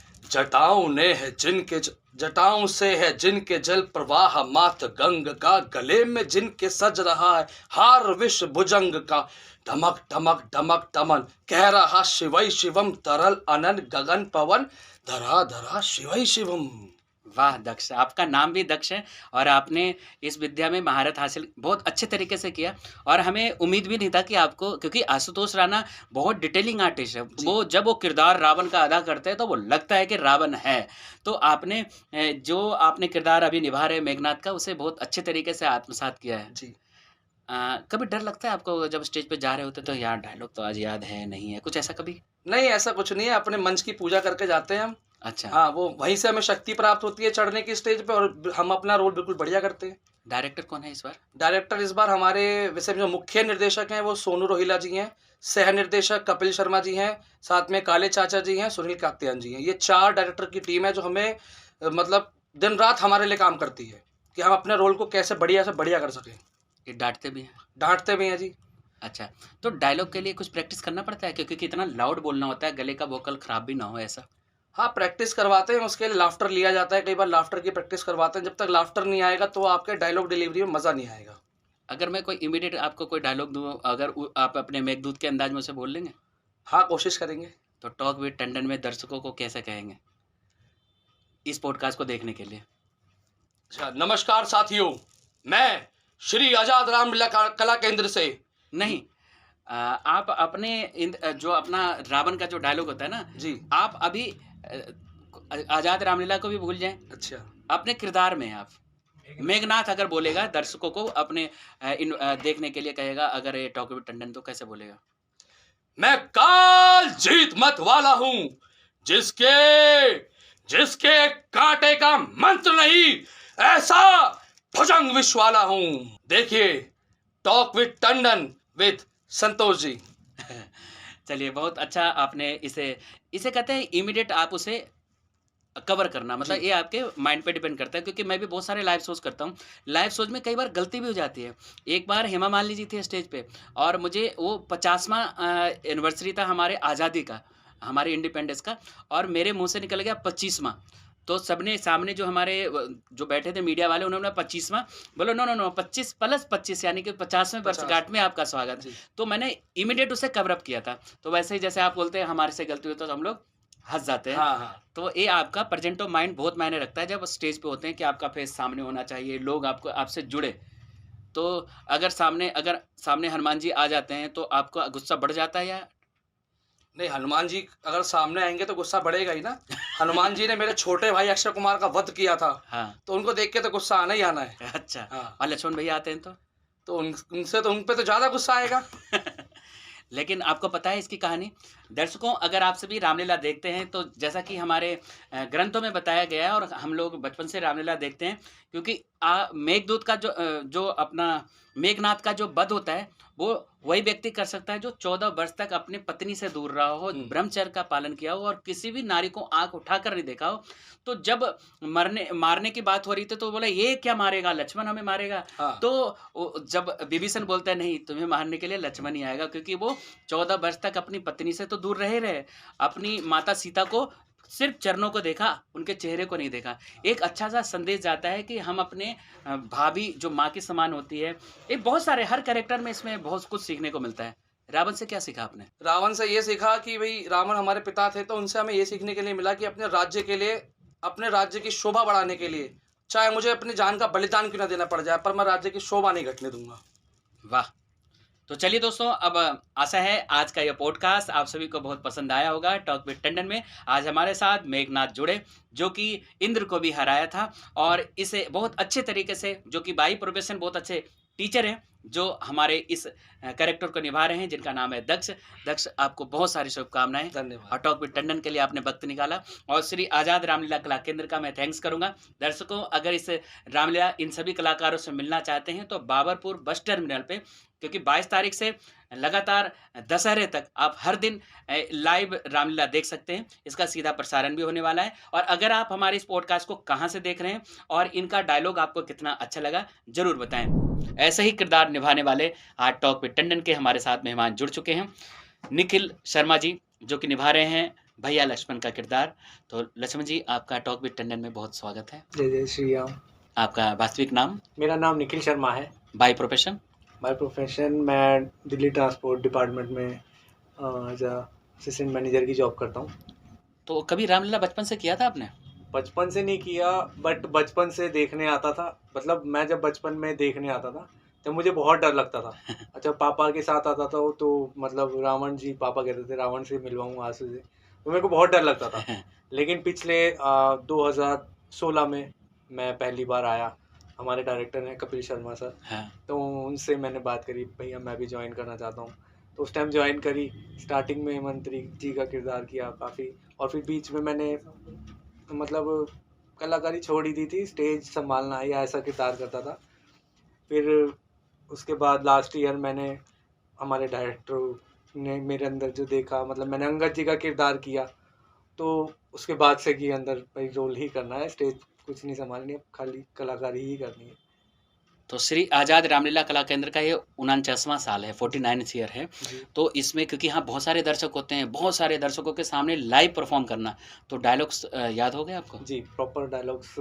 Speaker 3: जटाओं से है जिनके जल प्रवाह, मात गंग का गले में जिनके सज रहा है हार विष भुजंग का, धमक धमक धमक दमन कह रहा शिवई शिवम, तरल अनन गगन पवन धरा धरा शिवई शिवम।
Speaker 1: वाह! दक्ष, आपका नाम भी दक्ष है और आपने इस विद्या में महारत हासिल बहुत अच्छे तरीके से किया और हमें उम्मीद भी नहीं था कि आपको, क्योंकि आशुतोष राणा बहुत डिटेलिंग आर्टिस्ट है।
Speaker 3: जी।
Speaker 1: वो जब वो किरदार रावण का अदा करते हैं तो वो लगता है कि रावण है। तो आपने जो आपने किरदार अभी निभा रहे हैं मेघनाथ का, उसे बहुत अच्छे तरीके से आत्मसात किया है।
Speaker 3: जी।
Speaker 1: कभी डर लगता है आपको जब स्टेज पे जा रहे होते तो यार डायलॉग तो आज याद है, नहीं है, कुछ ऐसा कभी?
Speaker 3: नहीं, ऐसा कुछ नहीं है, अपने मंच की पूजा करके जाते हैं हम।
Speaker 1: अच्छा।
Speaker 3: हाँ, वो वहीं से हमें शक्ति प्राप्त होती है चढ़ने की स्टेज पे, और हम अपना रोल बिल्कुल बढ़िया करते हैं।
Speaker 1: डायरेक्टर कौन है इस बार?
Speaker 3: डायरेक्टर इस बार हमारे वैसे जो मुख्य निर्देशक हैं वो सोनू रोहिला जी हैं, सह निर्देशक कपिल शर्मा जी हैं, साथ में काले चाचा जी हैं, सुनील कात्यायन जी हैं। ये 4 डायरेक्टर की टीम है जो हमें मतलब दिन रात हमारे लिए काम करती है कि हम अपने रोल को कैसे बढ़िया से बढ़िया कर सकें।
Speaker 1: ये डाँटते भी हैं?
Speaker 3: डांटते भी हैं जी।
Speaker 1: अच्छा, तो डायलॉग के लिए कुछ प्रैक्टिस करना पड़ता है क्योंकि इतना लाउड बोलना होता है, गले का वोकल खराब भी ना हो ऐसा?
Speaker 3: हाँ, प्रैक्टिस करवाते हैं, उसके लिए लाफ्टर लिया जाता है, कई बार लाफ्टर की प्रैक्टिस करवाते हैं। जब तक लाफ्टर नहीं आएगा तो आपके डायलॉग डिलीवरी में मज़ा नहीं आएगा।
Speaker 1: अगर मैं कोई इमीडिएट आपको कोई डायलॉग दूँ, अगर आप अपने मेघदूत के अंदाज में उसे बोल लेंगे?
Speaker 3: हाँ, कोशिश करेंगे।
Speaker 1: तो टॉक विद टंडन में दर्शकों को कैसे कहेंगे इस पॉडकास्ट को देखने के लिए?
Speaker 4: अच्छा, नमस्कार साथियों, मैं श्री आजाद रामलीला कला केंद्र से।
Speaker 1: नहीं, आप अपने जो अपना रावण का जो डायलॉग होता है ना,
Speaker 3: जी।
Speaker 1: आप अभी आज़ाद रामलीला को भी भूल जाएं,
Speaker 3: अच्छा।
Speaker 1: अपने किरदार में आप मेघनाथ अगर बोलेगा दर्शकों को अपने देखने के लिए कहेगा, अगर ये टॉक विद टंडन, तो कैसे बोलेगा?
Speaker 4: मैं काल जीत मत वाला हूं, जिसके कांटे का मंत्र नहीं, ऐसा भुजंग विष वाला हूं। देखिए talk with Tandon with Santosh ji.
Speaker 1: चलिए, बहुत अच्छा आपने इसे कहते हैं इमीडिएट, आप उसे कवर करना, मतलब
Speaker 3: जी।
Speaker 1: ये आपके माइंड पे डिपेंड करता है, क्योंकि मैं भी बहुत सारे लाइव शोज़ करता हूँ। लाइव शोज़ में कई बार गलती भी हो जाती है। एक बार हेमा मालिनी जी थी स्टेज पे और मुझे वो 50वां एनिवर्सरी था हमारे आज़ादी का, हमारे इंडिपेंडेंस का, और मेरे मुँह से निकल गया 25वां। तो सबने सामने जो हमारे जो बैठे थे मीडिया वाले, उन्होंने 25वां बोला, नो, नो, नो, 25 प्लस 25 यानी कि 50वें
Speaker 3: 50
Speaker 1: वर्षगांठ में आपका स्वागत।
Speaker 3: जी।
Speaker 1: तो मैंने इमीडिएट उसे कवर अप किया था। तो वैसे ही जैसे आप बोलते हैं हमारे से गलती हुई तो हम लोग हँस जाते हैं।
Speaker 3: हाँ, हाँ।
Speaker 1: तो ये आपका प्रेजेंट ऑफ माइंड बहुत मायने रखता है जब स्टेज पे होते हैं, कि आपका फेस सामने होना चाहिए, लोग आपको आपसे जुड़े। तो अगर सामने हनुमान जी आ जाते हैं तो आपका गुस्सा बढ़ जाता है या
Speaker 3: नहीं, हनुमान जी अगर सामने आएँगे तो गुस्सा बढ़ेगा ही ना। हनुमान जी ने मेरे छोटे भाई अक्षय कुमार का वध किया था,
Speaker 1: हाँ,
Speaker 3: तो उनको देख के तो गुस्सा आना ही आना है।
Speaker 1: अच्छा।
Speaker 3: हाँ,
Speaker 1: और लक्ष्मण भैया आते हैं
Speaker 3: तो उनसे तो उन पे तो ज़्यादा गुस्सा आएगा।
Speaker 1: लेकिन आपको पता है इसकी कहानी? दर्शकों, अगर आप सभी रामलीला देखते हैं तो जैसा कि हमारे ग्रंथों में बताया गया है और हम लोग बचपन से रामलीला देखते हैं, क्योंकि मेघदूत का जो अपना मेघनाथ का जो वध होता है, वो वही व्यक्ति कर सकता है जो 14 वर्ष तक अपनी पत्नी से दूर रहा हो,
Speaker 3: हुँ।
Speaker 1: ब्रह्मचर्य का पालन किया हो और किसी भी नारी को आँख उठाकर नहीं देखा हो। तो जब मारने की बात हो रही थी तो बोला, ये क्या मारेगा? लक्ष्मण हमें मारेगा।
Speaker 3: हाँ,
Speaker 1: तो जब विभीषण बोलता है, नहीं, तुम्हें मारने के लिए लक्ष्मण ही आएगा, क्योंकि वो 14 वर्ष तक अपनी पत्नी से तो दूर रहे। अपनी माता सीता को सिर्फ चरणों को देखा, उनके चेहरे को नहीं देखा। एक अच्छा सा संदेश जाता है कि हम अपने भाभी जो माँ के समान होती है, ये बहुत सारे हर कैरेक्टर में इसमें बहुत कुछ सीखने को मिलता है। रावण से क्या सीखा आपने?
Speaker 3: रावण से ये सीखा कि भई रावण हमारे पिता थे, तो उनसे हमें ये सीखने के लिए मिला कि अपने राज्य के लिए, अपने राज्य की शोभा बढ़ाने के लिए, चाहे मुझे अपनी जान का बलिदान क्यों ना देना पड़ जाए, पर मैं राज्य की शोभा नहीं घटने दूँगा।
Speaker 1: वाह! तो चलिए दोस्तों, अब आशा है आज का यह पॉडकास्ट आप सभी को बहुत पसंद आया होगा। टॉक विद टंडन में आज हमारे साथ मेघनाथ जुड़े, जो कि इंद्र को भी हराया था, और इसे बहुत अच्छे तरीके से, जो कि बाई प्रोफेशन बहुत अच्छे टीचर हैं, जो हमारे इस कैरेक्टर को निभा रहे हैं, जिनका नाम है दक्ष। दक्ष, आपको बहुत सारी शुभकामनाएं, और
Speaker 3: धन्यवाद।
Speaker 1: टॉक विद टंडन के लिए आपने वक्त निकाला, और श्री आज़ाद रामलीला कला केंद्र का मैं थैंक्स करूंगा। दर्शकों, अगर इस रामलीला इन सभी कलाकारों से मिलना चाहते हैं तो बाबरपुर बस टर्मिनल पे, क्योंकि 22 तारीख से लगातार दशहरे तक आप हर दिन लाइव रामलीला देख सकते हैं। इसका सीधा प्रसारण भी होने वाला है। और अगर आप हमारे इस पॉडकास्ट को कहाँ से देख रहे हैं और इनका डायलॉग आपको कितना अच्छा लगा, ज़रूर बताएं। ऐसे ही किरदार निभाने वाले आज टॉक विद टंडन के हमारे साथ मेहमान जुड़ चुके हैं। निखिल शर्मा जी, जो कि निभा रहे हैं भैया लक्ष्मण का किरदार। तो लक्ष्मण जी, आपका टॉक विद टंडन में बहुत स्वागत है।
Speaker 5: जय जय श्री राम।
Speaker 1: आपका वास्तविक नाम,
Speaker 5: मेरा नाम निखिल शर्मा है।
Speaker 1: By profession?
Speaker 5: बाय प्रोफेशन मैं दिल्ली ट्रांसपोर्ट डिपार्टमेंट में एज असिस्टेंट मैनेजर की जॉब करता हूँ।
Speaker 1: तो कभी रामलीला बचपन से किया था आपने?
Speaker 5: बचपन से नहीं किया, बट बचपन से देखने आता था। मतलब मैं जब बचपन में देखने आता था तो मुझे बहुत डर लगता था। अच्छा, पापा के साथ आता था तो मतलब रावण जी, पापा कहते थे रावण से मिलवाऊँ आंसू से, तो मेरे को बहुत डर लगता था। लेकिन पिछले 2016 में मैं पहली बार आया। हमारे डायरेक्टर हैं कपिल शर्मा सर,
Speaker 1: हाँ।
Speaker 5: तो उनसे मैंने बात करी, भैया मैं भी ज्वाइन करना चाहता हूँ। तो उस टाइम ज्वाइन करी। स्टार्टिंग में मंत्री जी का किरदार किया काफ़ी, और फिर बीच में मैंने मतलब कलाकारी छोड़ ही दी थी, स्टेज संभालना या ऐसा किरदार करता था। फिर उसके बाद लास्ट ईयर मैंने, हमारे डायरेक्टर ने मेरे अंदर जो देखा, मतलब मैंने अंगद जी का किरदार किया, तो उसके बाद से कि अंदर भाई रोल ही करना है, स्टेज कुछ नहीं संभालनी है, खाली कलाकारी ही करनी है।
Speaker 1: तो श्री आज़ाद रामलीला कला केंद्र का ये 49वां साल है, 49th ईयर है।
Speaker 5: जी।
Speaker 1: तो इसमें क्योंकि यहाँ बहुत सारे दर्शक होते हैं, बहुत सारे दर्शकों के सामने लाइव परफॉर्म करना, तो डायलॉग्स याद हो गए आपको?
Speaker 5: जी, प्रॉपर डायलॉग्स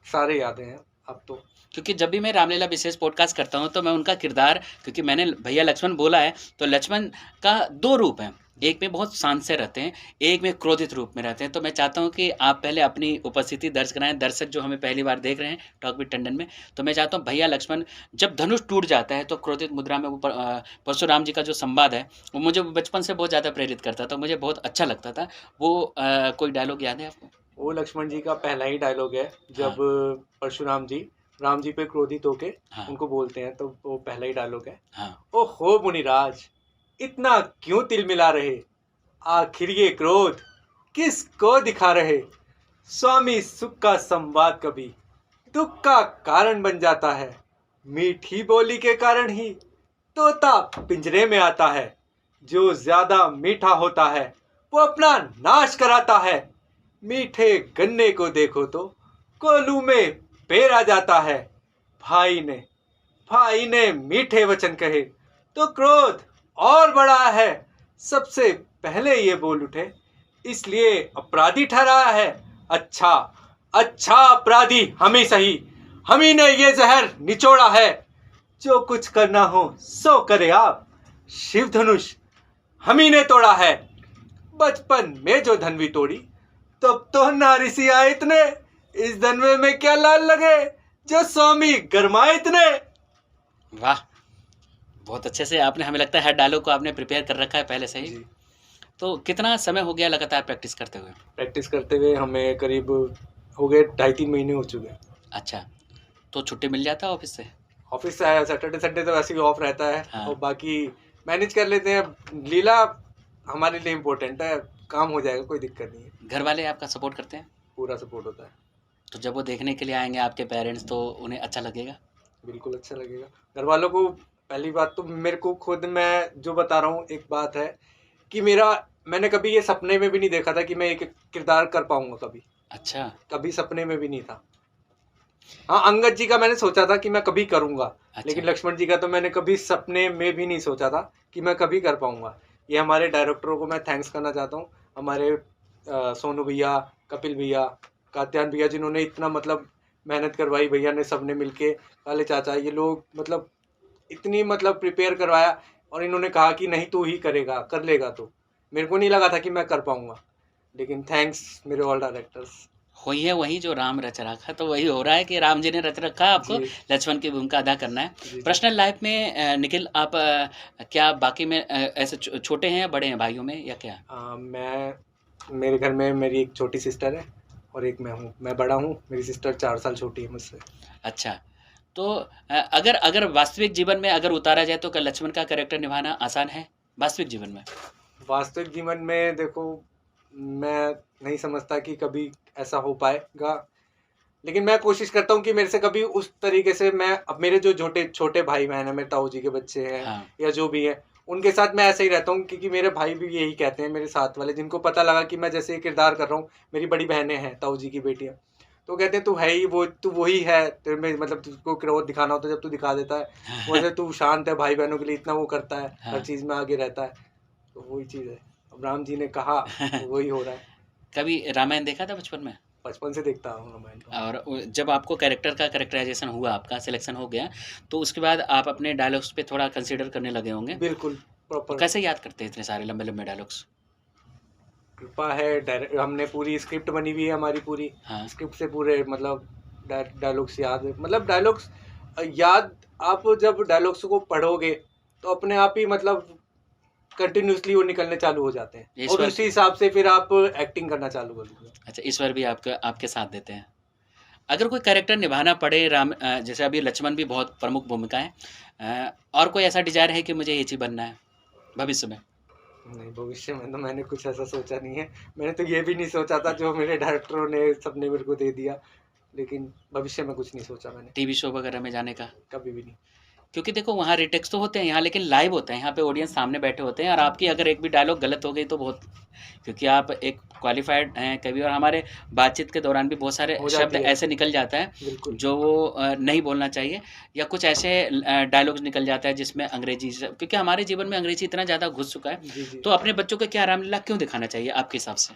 Speaker 5: सारे याद हैं अब तो।
Speaker 1: क्योंकि जब भी मैं रामलीला विशेष पॉडकास्ट करता हूँ तो मैं उनका किरदार, क्योंकि मैंने भैया लक्ष्मण बोला है, तो लक्ष्मण का 2 रूप हैं। एक में बहुत शांत से रहते हैं, एक में क्रोधित रूप में रहते हैं। तो मैं चाहता हूँ कि आप पहले अपनी उपस्थिति दर्ज कराएं। दर्शक जो हमें पहली बार देख रहे हैं टॉक विद टंडन में, तो मैं चाहता हूँ भैया लक्ष्मण जब धनुष टूट जाता है तो क्रोधित मुद्रा में वो परशुराम जी का जो संवाद है, वो मुझे बचपन से बहुत ज़्यादा प्रेरित करता था, मुझे बहुत अच्छा लगता था वो। कोई डायलॉग याद है आपको?
Speaker 5: वो लक्ष्मण जी का पहला ही डायलॉग है, जब परशुराम जी राम जी पे क्रोधित होके
Speaker 1: हाँ।
Speaker 5: उनको बोलते हैं, तो वो पहला ही डायलॉग है।
Speaker 1: हाँ।
Speaker 5: ओहो मुनिराज, इतना क्यों तिलमिला रहे, आखिर ये क्रोध किसको दिखा रहे। स्वामी सुख का संवाद कभी दुख का कारण बन जाता है, मीठी बोली के कारण ही तोता पिंजरे में आता है। जो ज्यादा मीठा होता है वो अपना नाश कराता है, मीठे गन्ने को देखो तो कोलू में पेड़ आ जाता है। भाई ने मीठे वचन कहे तो क्रोध और बड़ा है। सबसे पहले ये बोल उठे, इसलिए अपराधी ठहराया है। अच्छा अपराधी हम ही सही, हम ही ने ये जहर निचोड़ा है। जो कुछ करना हो सो करे आप, शिव धनुष हम ही ने तोड़ा है। बचपन में जो धनवी तोड़ी, तब तो नारी सी आए इतने, इस धनवे में क्या लाल लगे जो स्वामी गरमाए इतने।
Speaker 1: वाह, बहुत अच्छे से आपने, हमें लगता है हर डायलॉग को आपने प्रिपेयर कर रखा है पहले से ही।
Speaker 5: जी।
Speaker 1: तो कितना समय हो गया लगातार प्रैक्टिस करते हुए?
Speaker 5: प्रैक्टिस करते हुए हमें करीब हो गए 2.5-3 महीने हो चुके हैं।
Speaker 1: अच्छा, तो छुट्टी मिल जाता है ऑफिस से?
Speaker 5: ऑफिस से आया, सैटरडे संडे तो वैसे भी ऑफ रहता है।
Speaker 1: हाँ।
Speaker 5: और बाकी मैनेज कर लेते हैं। लीला हमारे लिए इम्पोर्टेंट है, काम हो जाएगा, कोई दिक्कत नहीं है।
Speaker 1: घर वाले आपका सपोर्ट करते हैं?
Speaker 5: पूरा सपोर्ट होता है।
Speaker 1: तो जब वो देखने के लिए आएंगे आपके पेरेंट्स, तो उन्हें अच्छा लगेगा?
Speaker 5: बिल्कुल अच्छा लगेगा। घर वालों को पहली बात तो मेरे को खुद, मैं जो बता रहा हूँ, एक बात है कि मैंने कभी ये सपने में भी नहीं देखा था कि मैं एक किरदार कर पाऊंगा कभी।
Speaker 1: अच्छा।
Speaker 5: कभी सपने में भी नहीं था। हाँ, अंगद जी का मैंने सोचा था कि मैं कभी करूंगा।
Speaker 1: अच्छा।
Speaker 5: लेकिन लक्ष्मण जी का तो मैंने कभी सपने में भी नहीं सोचा था कि मैं कभी कर पाऊंगा। ये हमारे डायरेक्टरों को मैं थैंक्स करना चाहता हूँ। हमारे सोनू भैया, कपिल भैया, कात्यायन भैया, जिन्होंने इतना मतलब मेहनत करवाई। भैया ने सबने मिलके, काले चाचा, ये लोग मतलब इतनी मतलब प्रिपेयर करवाया। और इन्होंने कहा कि नहीं तू ही करेगा, कर लेगा। तो मेरे को नहीं लगा था कि मैं कर पाऊंगा, लेकिन थैंक्स मेरे ऑल डायरेक्टर्स।
Speaker 1: हुई है वही जो राम रच रखा, तो वही हो रहा है कि राम जी ने रच रखा, आपको
Speaker 5: जी।
Speaker 1: लक्ष्मण की भूमिका अदा करना है।
Speaker 5: जी, जी।
Speaker 1: पर्सनल लाइफ में निखिल, आप क्या बाकी में ऐसे छोटे हैं या बड़े हैं भाइयों में, या क्या?
Speaker 5: मेरे घर में मेरी एक छोटी सिस्टर है और एक मैं हूँ। मैं बड़ा हूँ, मेरी सिस्टर 4 साल छोटी है मुझसे।
Speaker 1: अच्छा, तो अगर वास्तविक जीवन में अगर उतारा जाए तो क्या लक्ष्मण का कैरेक्टर निभाना आसान है वास्तविक जीवन में?
Speaker 5: वास्तविक जीवन में देखो, मैं नहीं समझता कि कभी ऐसा हो पाएगा, लेकिन मैं कोशिश करता हूँ कि मेरे से कभी उस तरीके से अब मेरे जो छोटे भाई बहन हैं, मेरे ताऊ जी के बच्चे हैं,
Speaker 1: हाँ।
Speaker 5: या जो भी है, उनके साथ मैं ऐसे ही रहता हूँ। क्योंकि मेरे भाई भी यही कहते हैं, मेरे साथ वाले, जिनको पता लगा कि मैं जैसे किरदार कर रहा हूँ। मेरी बड़ी बहनें हैं, ताऊ जी की बेटियाँ, तो कहते हैं तू है ही वो, तू वही है। तेरे में मतलब तुझको क्रोध दिखाना होता है जब तू दिखा देता है। वैसे तू शांत है, भाई बहनों के लिए इतना वो करता है,
Speaker 1: हाँ।
Speaker 5: हर चीज़ में आगे रहता है। तो वही चीज़ है, अब राम जी ने कहा तो वही हो रहा है।
Speaker 1: कभी रामायण देखा था बचपन में?
Speaker 5: बचपन से देखता हूँ रामायण को।
Speaker 1: और जब आपको कैरेक्टराइजेशन हुआ, आपका सिलेक्शन हो गया, तो उसके बाद आप अपने डायलॉग्स पे थोड़ा कंसीडर करने लगे होंगे।
Speaker 5: बिल्कुल
Speaker 1: तो
Speaker 5: प्रॉपर।
Speaker 1: कैसे याद करते हैं इतने सारे लंबे लंबे डायलॉग्स?
Speaker 5: कृपा है, हमने पूरी स्क्रिप्ट बनी हुई है हमारी पूरी।
Speaker 1: हाँ।
Speaker 5: स्क्रिप्ट से पूरे मतलब डायलॉग्स याद, मतलब डायलॉग्स याद। आप जब डायलॉग्स को पढ़ोगे तो अपने आप ही मतलब कंटिन्यूसली वो निकलने चालू हो जाते हैं,
Speaker 1: इस
Speaker 5: और
Speaker 1: बार-
Speaker 5: उसी हिसाब से फिर आप एक्टिंग करना चालू कर दोगे।
Speaker 1: अच्छा, ईश्वर भी आपके साथ देते हैं। अगर कोई कैरेक्टर निभाना पड़े, जैसे अभी लक्ष्मण भी बहुत प्रमुख भूमिका है, और कोई ऐसा डिजायर है कि मुझे ये चीज़ बनना है भविष्य में?
Speaker 5: नहीं, भविष्य में तो मैंने कुछ ऐसा सोचा नहीं है। मैंने तो ये भी नहीं सोचा था, जो मेरे डायरेक्टरों ने सबने मेरे को दे दिया। लेकिन भविष्य में कुछ नहीं सोचा मैंने,
Speaker 1: टीवी शो वगैरह में जाने का?
Speaker 5: कभी भी नहीं।
Speaker 1: क्योंकि देखो, वहाँ रिटेक्स तो होते हैं, यहाँ लेकिन लाइव होते हैं, यहाँ पे ऑडियंस सामने बैठे होते हैं, और आपकी अगर एक भी डायलॉग गलत हो गई तो बहुत, क्योंकि आप एक क्वालिफाइड हैं कभी, और हमारे बातचीत के दौरान भी बहुत सारे
Speaker 5: हो जाती
Speaker 1: शब्द
Speaker 5: है।
Speaker 1: ऐसे निकल जाता है
Speaker 5: बिल्कुल।
Speaker 1: जो वो नहीं बोलना चाहिए, या कुछ ऐसे डायलॉग्स निकल जाता है जिसमें अंग्रेजी से, क्योंकि हमारे जीवन में अंग्रेजी इतना ज़्यादा घुस चुका है।
Speaker 5: जी जी।
Speaker 1: तो अपने बच्चों को क्या रामलीला क्यों दिखाना चाहिए आपके हिसाब से?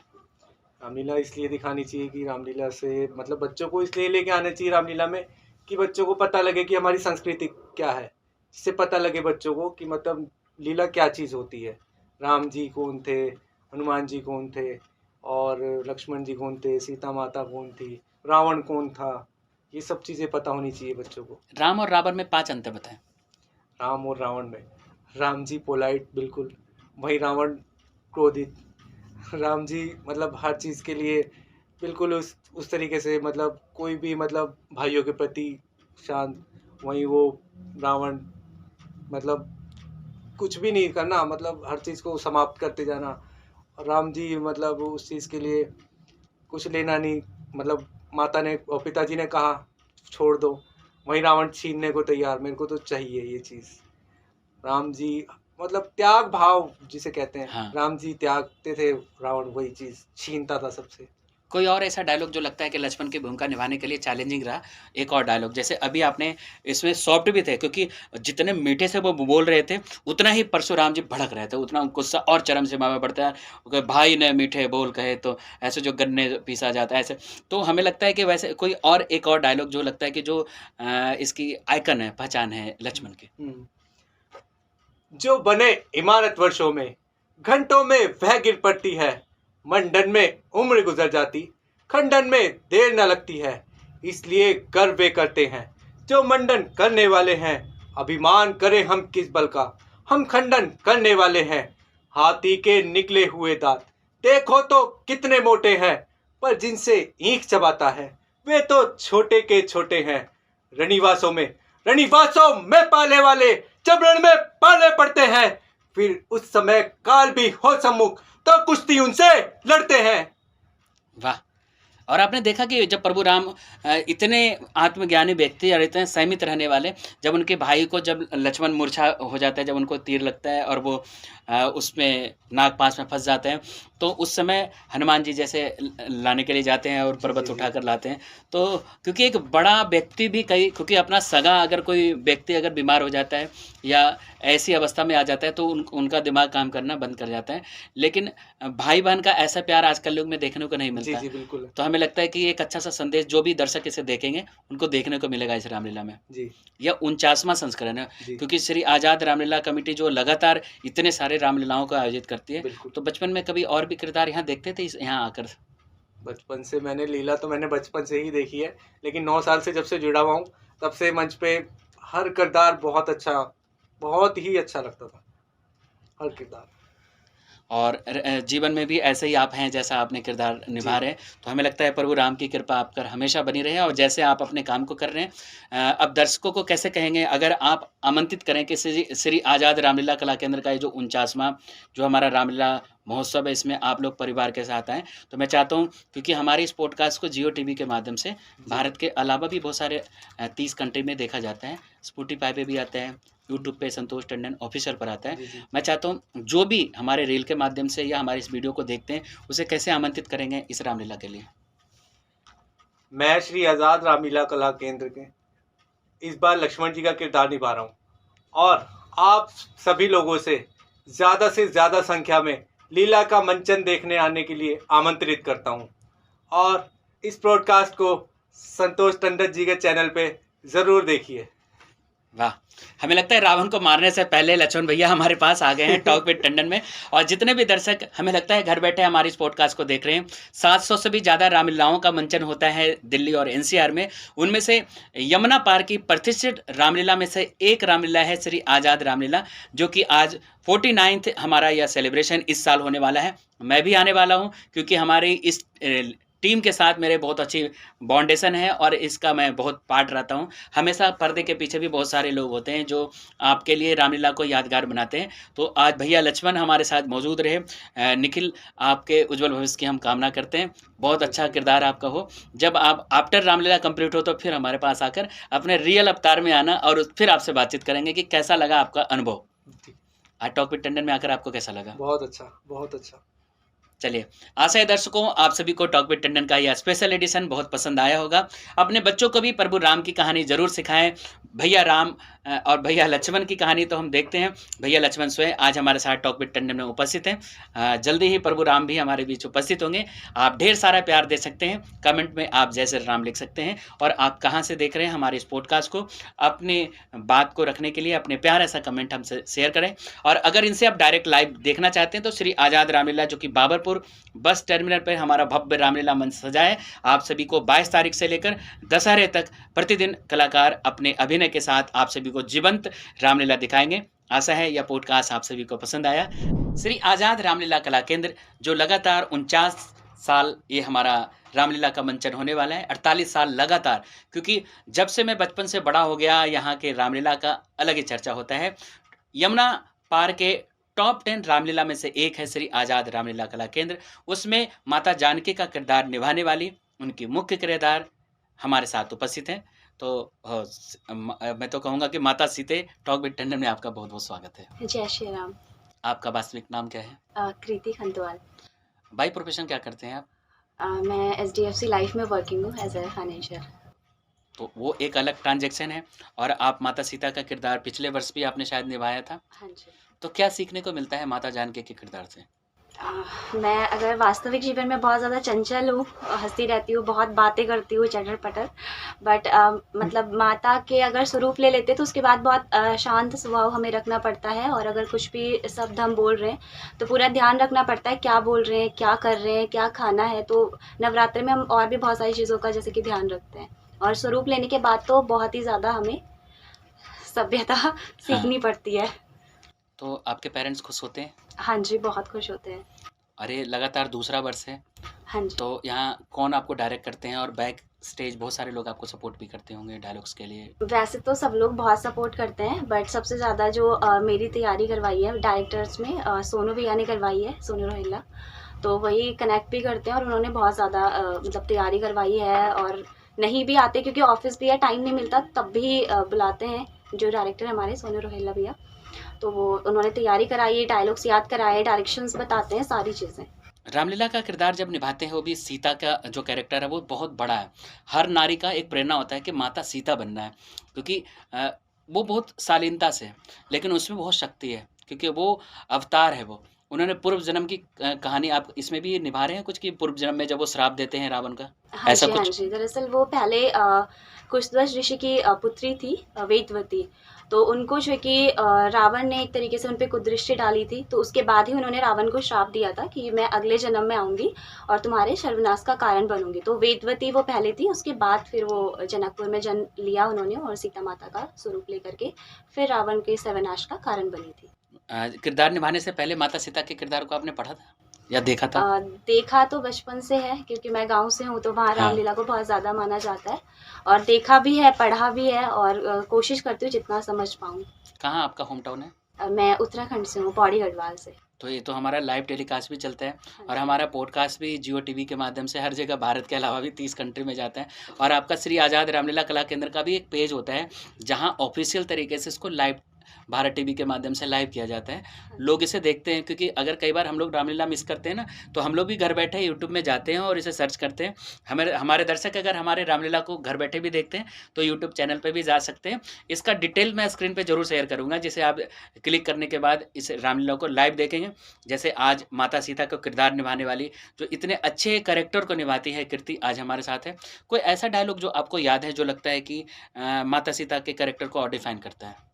Speaker 5: रामलीला इसलिए दिखानी चाहिए कि रामलीला से मतलब बच्चों को इसलिए लेके आना चाहिए रामलीला में कि बच्चों को पता लगे कि हमारी संस्कृति क्या है। जिससे पता लगे बच्चों को कि मतलब लीला क्या चीज़ होती है। राम जी कौन थे, हनुमान जी कौन थे, और लक्ष्मण जी कौन थे, सीता माता कौन थी, रावण कौन था, ये सब चीज़ें पता होनी चाहिए बच्चों को।
Speaker 1: राम और रावण में 5 अंतर बताएं।
Speaker 5: राम और रावण में, राम जी पोलाइट बिल्कुल, वही रावण क्रोधित। राम जी मतलब हर चीज़ के लिए बिल्कुल उस तरीके से, मतलब कोई भी मतलब भाइयों के प्रति शांत। वहीं वो रावण मतलब कुछ भी नहीं करना, मतलब हर चीज़ को समाप्त करते जाना। और राम जी मतलब उस चीज़ के लिए कुछ लेना नहीं, मतलब माता ने और पिताजी ने कहा छोड़ दो, वहीं रावण छीनने को तैयार, मेरे को तो चाहिए ये चीज़। राम जी मतलब त्याग भाव जिसे कहते हैं।
Speaker 1: हाँ।
Speaker 5: राम जी त्यागते थे, रावण वही चीज़ छीनता था सबसे।
Speaker 1: कोई और ऐसा डायलॉग जो लगता है कि लक्ष्मण की भूमिका निभाने के लिए चैलेंजिंग रहा? एक और डायलॉग जैसे अभी आपने इसमें सॉफ्ट भी थे क्योंकि जितने मीठे से वो बोल रहे थे, उतना ही परशुराम जी भड़क रहे थे, उतना गुस्सा और चरम सीमा में बढ़ता है कि भाई ने मीठे बोल कहे तो ऐसे जो गन्ने पीसा जाता है ऐसे। तो हमें लगता है कि वैसे कोई और एक और डायलॉग जो लगता है कि जो इसकी आइकन है, पहचान है लक्ष्मण की।
Speaker 5: जो बने इमारत वर्षों में, घंटों में वह गिर पड़ती है, मंडन में उम्र गुजर जाती, खंडन में देर न लगती है, इसलिए गर्व वे करते हैं जो मंडन करने वाले हैं। अभिमान करें हम किस बल का, हम खंडन करने वाले हैं। हाथी के निकले हुए दांत देखो तो कितने मोटे हैं, पर जिनसे ईंख चबाता है वे तो छोटे के छोटे हैं। रणिवासों में पाले वाले जब रण में पाले पड़ते हैं, फिर उस समय काल भी हो सम्मुख तो कुश्ती उनसे लड़ते हैं।
Speaker 1: वाह! और आपने देखा कि जब प्रभु राम इतने आत्मज्ञानी व्यक्ति और इतने संयमित रहने वाले, जब उनके भाई को जब लक्ष्मण मूर्छा हो जाता है, जब उनको तीर लगता है और वो उसमें नागपाश में फंस जाते हैं, तो उस समय हनुमान जी जैसे लाने के लिए जाते हैं और पर्वत उठाकर लाते हैं। तो क्योंकि एक बड़ा व्यक्ति भी क्योंकि अपना सगा अगर कोई व्यक्ति अगर बीमार हो जाता है या ऐसी अवस्था में आ जाता है तो उनका दिमाग काम करना बंद कर जाता है। लेकिन भाई बहन का ऐसा प्यार आजकल युग में देखने को नहीं मिलता।
Speaker 5: जी बिल्कुल।
Speaker 1: तो हमें लगता है कि एक अच्छा सा संदेश जो भी दर्शक इसे देखेंगे उनको देखने को मिलेगा इस रामलीला में।
Speaker 5: जी।
Speaker 1: यह 49वां संस्करण है, क्योंकि श्री आज़ाद रामलीला कमेटी जो लगातार इतने सारे रामलीलाओं को आयोजित करती है। तो बचपन में कभी और भी किरदार यहाँ देखते थे यहाँ आकर?
Speaker 5: बचपन से मैंने लीला तो मैंने बचपन से ही देखी है, लेकिन 9 साल से जब से जुड़ा हुआ हूँ तब से मंच पे हर किरदार बहुत ही अच्छा लगता था, हर किरदार।
Speaker 1: और जीवन में भी ऐसे ही आप हैं जैसा आपने किरदार निभा रहे हैं। तो हमें लगता है प्रभु राम की कृपा आप पर हमेशा बनी रहे और जैसे आप अपने काम को कर रहे हैं। अब दर्शकों को कैसे कहेंगे अगर आप आमंत्रित करें कि श्री आज़ाद रामलीला कला केंद्र का ये जो 49वां जो हमारा रामलीला महोत्सव है, इसमें आप लोग परिवार के साथ आएँ। तो मैं चाहता हूँ, क्योंकि हमारे इस पॉडकास्ट को जियो टीवी के माध्यम से भारत के अलावा भी बहुत सारे 30 कंट्री में देखा जाता है। स्पॉटिफाई पे भी आता है, यूट्यूब पे संतोष टंडन ऑफिशियल पर आता है। मैं चाहता हूँ जो भी हमारे रील के माध्यम से या हमारे इस वीडियो को देखते हैं उसे कैसे आमंत्रित करेंगे इस रामलीला के लिए?
Speaker 5: मैं श्री आज़ाद रामलीला कला केंद्र के इस बार लक्ष्मण जी का किरदार निभा रहा हूँ और आप सभी लोगों से ज़्यादा संख्या में लीला का मंचन देखने आने के लिए आमंत्रित करता हूँ और इस ब्रॉडकास्ट को संतोष टंडन जी के चैनल पे ज़रूर देखिए।
Speaker 1: वाह! हमें लगता है रावण को मारने से पहले लक्ष्मण भैया हमारे पास आ गए हैं टॉक विद टंडन में। और जितने भी दर्शक हमें लगता है घर बैठे हमारे इस पॉडकास्ट को देख रहे हैं, 700 से भी ज़्यादा रामलीलाओं का मंचन होता है दिल्ली और एनसीआर में। उनमें से यमुना पार की प्रतिष्ठित रामलीला में से एक रामलीला है श्री आज़ाद रामलीला, जो कि आज 49th हमारा यह सेलिब्रेशन इस साल होने वाला है। मैं भी आने वाला हूँ क्योंकि हमारी इस टीम के साथ मेरे बहुत अच्छी बाउंडेशन है और इसका मैं बहुत पार्ट रहता हूँ। हमेशा पर्दे के पीछे भी बहुत सारे लोग होते हैं जो आपके लिए रामलीला को यादगार बनाते हैं। तो आज भैया लक्ष्मण हमारे साथ मौजूद रहे। निखिल, आपके उज्जवल भविष्य की हम कामना करते हैं। बहुत अच्छा किरदार आपका हो। जब आप आफ्टर रामलीला कंप्लीट हो तो फिर हमारे पास आकर अपने रियल अवतार में आना और फिर आपसे बातचीत करेंगे कि कैसा लगा आपका अनुभव। आज टॉक विद टंडन में आकर आपको कैसा लगा?
Speaker 5: बहुत अच्छा।
Speaker 1: चलिए, आशा है दर्शकों आप सभी को टॉक विद टंडन का यह स्पेशल एडिशन बहुत पसंद आया होगा। अपने बच्चों को भी प्रभु राम की कहानी जरूर सिखाएं। भैया राम और भैया लक्ष्मण की कहानी तो हम देखते हैं। भैया लक्ष्मण स्वयं आज हमारे साथ टॉक विद टंडन में उपस्थित हैं। जल्दी ही प्रभु राम भी हमारे बीच उपस्थित होंगे। आप ढेर सारा प्यार दे सकते हैं। कमेंट में आप जय श्री राम लिख सकते हैं और आप कहाँ से देख रहे हैं हमारे इस पॉडकास्ट को, अपनी बात को रखने के लिए अपने प्यार ऐसा कमेंट हमसे शेयर करें। और अगर इनसे आप डायरेक्ट लाइव देखना चाहते हैं तो श्री आज़ाद रामलीला जो कि बाबरपुर बस टर्मिनल पर हमारा भव्य रामलीला मंच सजा है, आप सभी को 22 तारीख से लेकर दशहरे तक प्रतिदिन कलाकार अपने अभिनय के साथ आप सभी को जीवंत रामलीला दिखाएंगे। आशा है यह पॉडकास्ट आप सभी को पसंद आया। श्री आज़ाद रामलीला कला केंद्र जो लगातार 49 साल ये हमारा रामलीला का मंचन होने वाला है, 48 साल लगातार, क्योंकि जब से मैं बचपन से बड़ा हो गया यहाँ के रामलीला का अलग ही चर्चा होता है। यमुना पार के टॉप 10 रामलीला में से एक है श्री आज़ाद रामलीला कला केंद्र। उसमें माता जानकी का किरदार निभाने वाली उनकी मुख्य किरदार हमारे साथ उपस्थित हैं। तो मैं तो कहूँगा कि माता सीते टॉक विद टंडन में आपका बहुत बहुत स्वागत है।
Speaker 6: जय श्री राम।
Speaker 1: आपका वास्तविक नाम क्या है?
Speaker 6: कृति खंतवाल।
Speaker 1: बाई प्रोफेशन क्या करते हैं आप?
Speaker 6: मैं एचडीएफसी लाइफ में वर्किंग हूँ एज ए फाइनेंशियल।
Speaker 1: तो वो एक अलग ट्रांजैक्शन है और आप माता सीता का किरदार पिछले वर्ष भी आपने शायद निभाया था।
Speaker 6: हाँ जी।
Speaker 1: तो क्या सीखने को मिलता है माता जानकी के किरदार से?
Speaker 6: मैं अगर वास्तविक जीवन में बहुत ज़्यादा चंचल हूँ, हँसती रहती हूँ, बहुत बातें करती हूँ, चटर-पटर, बट मतलब माता के अगर स्वरूप ले लेते तो उसके बाद बहुत शांत स्वभाव हमें रखना पड़ता है, और अगर कुछ भी शब्द हम बोल रहे हैं, तो पूरा ध्यान रखना पड़ता है क्या बोल रहे हैं, क्या कर रहे हैं, क्या खाना है। तो नवरात्रि में हम और भी बहुत सारी चीज़ों का जैसे कि ध्यान रखते हैं, और स्वरूप लेने के बाद तो बहुत ही ज़्यादा हमें सभ्यता
Speaker 1: हाँ,
Speaker 6: सीखनी पड़ती है।
Speaker 1: तो आपके पेरेंट्स खुश होते हैं?
Speaker 6: हाँ जी, बहुत खुश होते हैं।
Speaker 1: अरे लगातार दूसरा वर्ष है,
Speaker 6: हाँ जी।
Speaker 1: तो यहाँ कौन आपको डायरेक्ट करते हैं और बैक स्टेज बहुत सारे लोग आपको सपोर्ट भी करते होंगे डायलॉग्स के लिए?
Speaker 6: वैसे तो सब लोग बहुत सपोर्ट करते हैं, बट सबसे ज़्यादा जो मेरी तैयारी करवाई है डायरेक्टर्स में सोनू भैया ने करवाई है, सोनू रोहिल्ला। तो वही कनेक्ट भी करते हैं, और उन्होंने बहुत ज़्यादा मतलब तैयारी करवाई है, और नहीं भी आते क्योंकि ऑफिस भी है, टाइम नहीं मिलता, तब भी बुलाते हैं जो डायरेक्टर हमारे सोनू रोहिल्ला भैया। तो वो उन्होंने तैयारी कराई, डायलॉग्स याद कराए, डायरेक्शंस बताते हैं, सारी चीज़ें।
Speaker 1: रामलीला का किरदार जब निभाते हैं, वो भी सीता का जो कैरेक्टर है वो बहुत बड़ा है। हर नारी का एक प्रेरणा होता है कि माता सीता बनना है, क्योंकि वो बहुत शालीनता से है, लेकिन उसमें बहुत शक्ति है, क्योंकि वो अवतार है वो। उन्होंने पूर्व जन्म की कहानी आप इसमें भी निभा रहे हैं कुछ, कि पूर्व जन्म में जब वो श्राप देते हैं रावण का,
Speaker 6: हाँ
Speaker 1: ऐसा
Speaker 6: जी, हाँ
Speaker 1: कुछ?
Speaker 6: जी। दरअसल वो पहले कुशध्वज ऋषि की पुत्री थी, वेदवती। तो उनको जो है कि रावण ने एक तरीके से उन पे कुदृष्टि डाली थी, तो उसके बाद ही उन्होंने रावण को श्राप दिया था कि मैं अगले जन्म में आऊँगी और तुम्हारे सर्वनाश का कारण बनूँगी। तो वेदवती वो पहले थी, उसके बाद फिर वो जनकपुर में जन्म लिया उन्होंने, और सीता माता का स्वरूप लेकर के फिर रावण के सर्वनाश का कारण बनी थी।
Speaker 1: किरदार निभाने से पहले माता सीता के किरदार को आपने पढ़ा था या देखा था?
Speaker 6: देखा तो बचपन से है, क्योंकि मैं गाँव से हूँ, तो वहाँ
Speaker 1: हाँ।
Speaker 6: रामलीला को बहुत ज़्यादा माना जाता है, और देखा भी है, पढ़ा भी है, और कोशिश करती हूँ जितना समझ पाऊँ।
Speaker 1: कहाँ आपका होम टाउन है?
Speaker 6: मैं उत्तराखंड से हूँ, पौड़ी गढ़वाल से।
Speaker 1: तो ये तो हमारा लाइव टेलीकास्ट भी चलता है,
Speaker 6: हाँ
Speaker 1: और
Speaker 6: जी।
Speaker 1: हमारा पॉडकास्ट भी जियो टीवी के माध्यम से हर जगह, भारत के अलावा भी 30 कंट्री में जाता है। और आपका श्री आज़ाद रामलीला कला केंद्र का भी एक पेज होता है, जहाँ ऑफिशियल तरीके से इसको लाइव भारत टीवी के माध्यम से लाइव किया जाता है। लोग इसे देखते हैं, क्योंकि अगर कई बार हम लोग रामलीला मिस करते हैं ना, तो हम लोग भी घर बैठे यूट्यूब में जाते हैं और इसे सर्च करते हैं। हमारे दर्शक अगर हमारे रामलीला को घर बैठे भी देखते हैं, तो यूट्यूब चैनल पे भी जा सकते हैं। इसका डिटेल मैं स्क्रीन पे ज़रूर शेयर करूँगा, जिसे आप क्लिक करने के बाद इस रामलीला को लाइव देखेंगे। जैसे आज माता सीता का किरदार निभाने वाली, जो इतने अच्छे कैरेक्टर को निभाती है, कीर्ति आज हमारे साथ है। कोई ऐसा डायलॉग जो आपको याद है, जो लगता है कि माता सीता के कैरेक्टर को और डिफाइन करता है?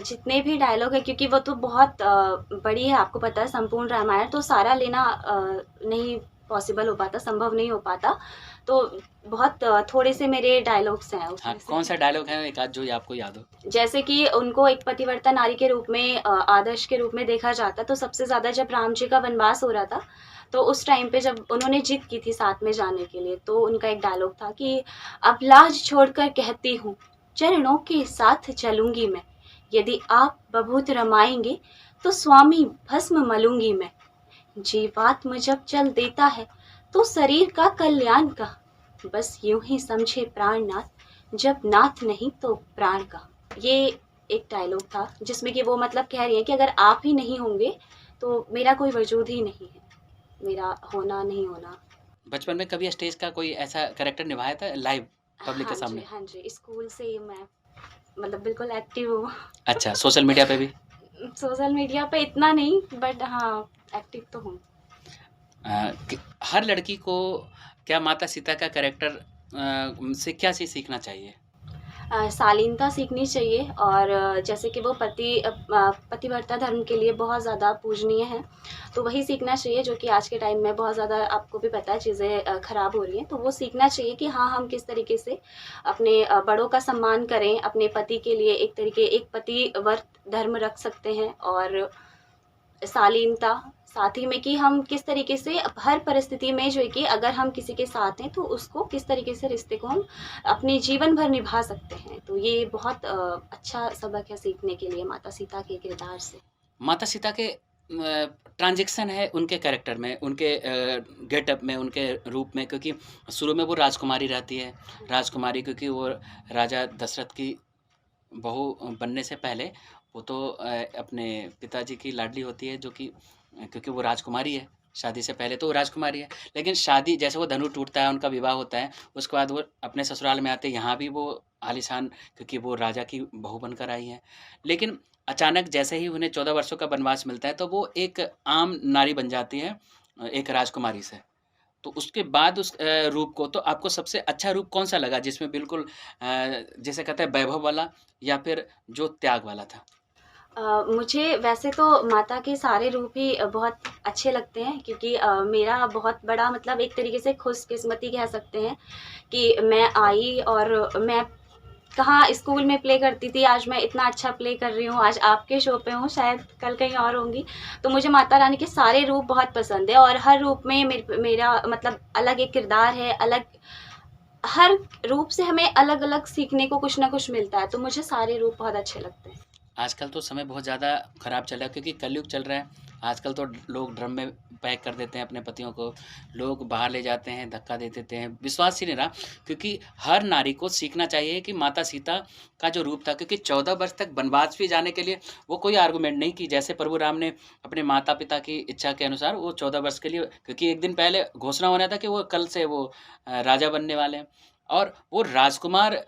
Speaker 6: जितने भी डायलॉग है, क्योंकि वो तो बहुत बड़ी है, आपको पता है संपूर्ण रामायण, तो सारा लेना नहीं पॉसिबल हो पाता, संभव नहीं हो पाता। तो बहुत थोड़े से मेरे डायलॉग्स हैं
Speaker 1: हाँ,
Speaker 6: उसमें से।
Speaker 1: कौन सा डायलॉग है एक आध जो आपको याद हो?
Speaker 6: जैसे कि उनको एक पतिव्रता नारी के रूप में, आदर्श के रूप में देखा जाता, तो सबसे ज़्यादा जब राम जी का वनवास हो रहा था, तो उस टाइम पे जब उन्होंने जिद की थी साथ में जाने के लिए, तो उनका एक डायलॉग था कि अब लाज छोड़कर कहती हूँ, चरणों के साथ चलूंगी मैं, यदि आप बभूत रमाएंगे तो स्वामी भस्म मलूंगी मैं। जीवात्म जब चल देता है तो शरीर का कल्याण का, बस यूं ही समझे प्राणनाथ, जब नाथ नहीं तो प्राण का। ये एक डायलॉग था जिसमें कि वो मतलब कह रही है कि अगर आप ही नहीं होंगे तो मेरा कोई वजूद ही नहीं है, मेरा होना नहीं होना।
Speaker 1: बचपन में कभी स्टेज का कोई ऐसा कैरेक्टर निभाया था लाइव पब्लिक के
Speaker 6: हाँ जी,
Speaker 1: सामने?
Speaker 6: हाँ जी, स्कूल से ही मैं मतलब बिल्कुल एक्टिव हूँ।
Speaker 1: अच्छा, सोशल मीडिया पे भी?
Speaker 6: सोशल मीडिया पे इतना नहीं, बट हाँ एक्टिव तो हूँ।
Speaker 1: हर लड़की को क्या माता सीता का कैरेक्टर से क्या चीज़ सीखना चाहिए?
Speaker 6: शालीनता सीखनी चाहिए, और जैसे कि वो पतिव्रता धर्म के लिए बहुत ज़्यादा पूजनीय है, तो वही सीखना चाहिए, जो कि आज के टाइम में बहुत ज़्यादा आपको भी पता है चीज़ें ख़राब हो रही हैं। तो वो सीखना चाहिए कि हाँ, हम किस तरीके से अपने बड़ों का सम्मान करें, अपने पति के लिए एक पतिव्रत धर्म रख सकते हैं, और शालीनता साथ ही में कि हम किस तरीके से हर परिस्थिति में जो है कि अगर हम किसी के साथ हैं तो उसको किस तरीके से रिश्ते को हम अपने जीवन भर निभा सकते हैं। तो ये बहुत अच्छा सबक है सीखने के लिए माता सीता के किरदार से।
Speaker 1: माता सीता के ट्रांजेक्शन है उनके कैरेक्टर में, उनके गेटअप में, उनके रूप में, क्योंकि शुरू में वो राजकुमारी रहती है। राजकुमारी क्योंकि वो राजा दशरथ की बहू बनने से पहले वो तो अपने पिताजी की लाडली होती है, जो कि क्योंकि वो राजकुमारी है, शादी से पहले तो वो राजकुमारी है, लेकिन शादी जैसे वो धनु टूटता है, उनका विवाह होता है, उसके बाद वो अपने ससुराल में आते हैं, यहाँ भी वो आलीशान, क्योंकि वो राजा की बहू बनकर आई हैं। लेकिन अचानक जैसे ही उन्हें 14 वर्षों का वनवास मिलता है, तो वो एक आम नारी बन जाती है एक राजकुमारी से। तो उसके बाद उस रूप को, तो आपको सबसे अच्छा रूप कौन-सा लगा जिसमें बिल्कुल जिसे कहते हैं वैभव वाला, या फिर जो त्याग वाला था?
Speaker 6: मुझे वैसे तो माता के सारे रूप ही बहुत अच्छे लगते हैं, क्योंकि मेरा बहुत बड़ा मतलब एक तरीके से खुशकिस्मती कह सकते हैं कि मैं आई और मैं कहाँ स्कूल में प्ले करती थी, आज मैं इतना अच्छा प्ले कर रही हूँ, आज आपके शो पे हूँ, शायद कल कहीं और होंगी। तो मुझे माता रानी के सारे रूप बहुत पसंद है, और हर रूप में मेरा मतलब अलग एक किरदार है, अलग हर रूप से हमें अलग-अलग सीखने को कुछ ना कुछ मिलता है, तो मुझे सारे रूप बहुत अच्छे लगते हैं।
Speaker 1: आजकल तो समय बहुत ज़्यादा ख़राब चल रहा है, क्योंकि कलयुग चल रहा है। आजकल तो लोग ड्रम में पैक कर देते हैं अपने पतियों को, लोग बाहर ले जाते हैं, धक्का दे देते हैं, विश्वास ही नहीं रहा। क्योंकि हर नारी को सीखना चाहिए कि माता सीता का जो रूप था, क्योंकि 14 वर्ष तक वनवास भी जाने के लिए वो कोई आर्गुमेंट नहीं की, जैसे प्रभु राम ने अपने माता पिता की इच्छा के अनुसार वो 14 वर्ष के लिए, क्योंकि एक दिन पहले घोषणा होना था कि वो कल से वो राजा बनने वाले हैं, और वो राजकुमार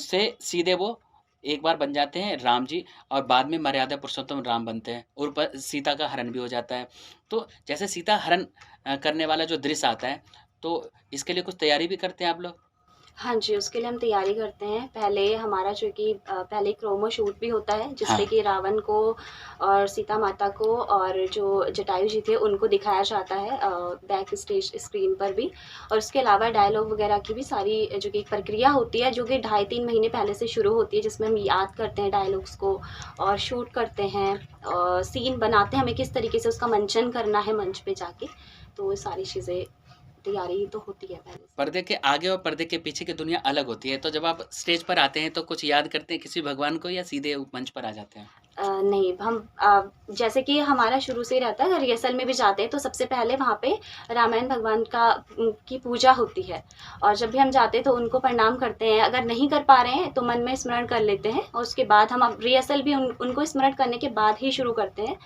Speaker 1: से सीधे वो एक बार बन जाते हैं राम जी, और बाद में मर्यादा पुरुषोत्तम राम बनते हैं, और सीता का हरण भी हो जाता है। तो जैसे सीता हरण करने वाला जो दृश्य आता है, तो इसके लिए कुछ तैयारी भी करते हैं आप लोग?
Speaker 6: हाँ जी, उसके लिए हम तैयारी करते हैं। पहले हमारा जो कि पहले प्रोमो शूट भी होता है,
Speaker 1: हाँ।
Speaker 6: जिसपे कि रावण को और सीता माता को और जो जटायु जी थे उनको दिखाया जाता है बैक स्टेज स्क्रीन पर भी। और उसके अलावा डायलॉग वगैरह की भी सारी जो कि एक प्रक्रिया होती है, जो कि 2.5-3 महीने पहले से शुरू होती है, जिसमें हम याद करते हैं डायलॉग्स को और शूट करते हैं, सीन बनाते हैं, हमें किस तरीके से उसका मंचन करना है मंच पे जाके। तो वो सारी चीज़ें तैयारी तो होती है पहले से।
Speaker 1: पर्दे के आगे और पर्दे के पीछे की दुनिया अलग होती है, तो जब आप स्टेज पर आते हैं तो कुछ याद करते हैं किसी भगवान को, या सीधे मंच पर आ जाते हैं?
Speaker 6: नहीं, हम जैसे कि हमारा शुरू से ही रहता है, रिहर्सल में भी जाते हैं तो सबसे पहले वहाँ पे रामायण भगवान की पूजा होती है, और जब भी हम जाते हैं तो उनको प्रणाम करते हैं। अगर नहीं कर पा रहे हैं तो मन में स्मरण कर लेते हैं, और उसके बाद हम अब रिहर्सल भी उनको स्मरण करने के बाद ही शुरू करते हैं।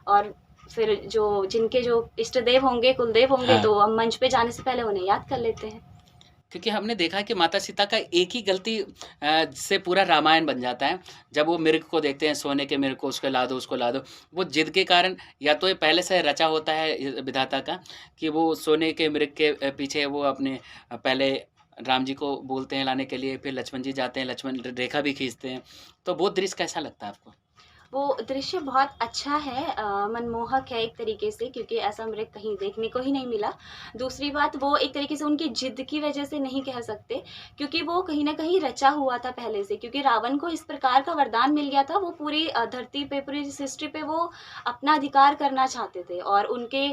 Speaker 6: और फिर जिनके जो इष्ट देव होंगे, कुलदेव होंगे,
Speaker 1: हाँ।
Speaker 6: तो हम मंच पे जाने से पहले उन्हें याद कर लेते हैं।
Speaker 1: क्योंकि हमने देखा है कि माता सीता का एक ही गलती से पूरा रामायण बन जाता है। जब वो मिर्ग को देखते हैं, सोने के मिर्ग को, उसको ला दो, उसको ला दो, वो जिद के कारण, या तो ये पहले से रचा होता है विधाता का कि वो सोने के मिर्ग के पीछे वो अपने पहले राम जी को बोलते हैं लाने के लिए, फिर लक्ष्मण जी जाते हैं, लक्ष्मण रेखा भी खींचते हैं। तो वो दृश्य कैसा लगता है आपको?
Speaker 6: वो दृश्य बहुत अच्छा है, मनमोहक है एक तरीके से, क्योंकि ऐसा मृग कहीं देखने को ही नहीं मिला। दूसरी बात, वो एक तरीके से उनकी जिद की वजह से नहीं कह सकते, क्योंकि वो कहीं न कहीं रचा हुआ था पहले से, क्योंकि रावण को इस प्रकार का वरदान मिल गया था, वो पूरी धरती पे, पूरी सृष्टि पे वो अपना अधिकार करना चाहते थे। और उनके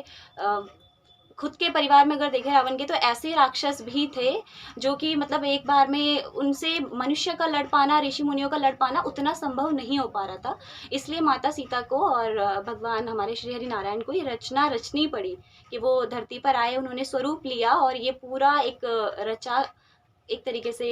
Speaker 6: खुद के परिवार में अगर देखें रावण के, तो ऐसे राक्षस भी थे जो कि मतलब एक बार में उनसे मनुष्य का लड़ पाना, ऋषि मुनियों का लड़ पाना उतना संभव नहीं हो पा रहा था। इसलिए माता सीता को और भगवान हमारे श्री हरि नारायण को ये रचना रचनी पड़ी कि वो धरती पर आए, उन्होंने स्वरूप लिया, और ये पूरा एक रचा एक तरीके से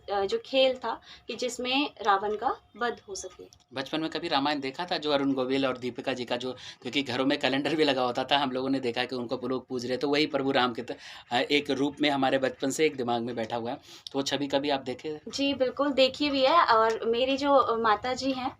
Speaker 6: जो खेल था कि जिसमें रावण का वध हो सके।
Speaker 1: बचपन में कभी रामायण देखा था, जो अरुण गोविल और दीपिका जी का, जो क्योंकि घरों में कैलेंडर भी लगा होता था, हम लोगों ने देखा कि उनको लोग पूज रहे, तो वही प्रभु राम के एक रूप में हमारे बचपन से एक दिमाग में बैठा हुआ है। तो वो छवि कभी आप देखे?
Speaker 6: जी, बिल्कुल देखी भी है, और मेरी जो माताजी हैं,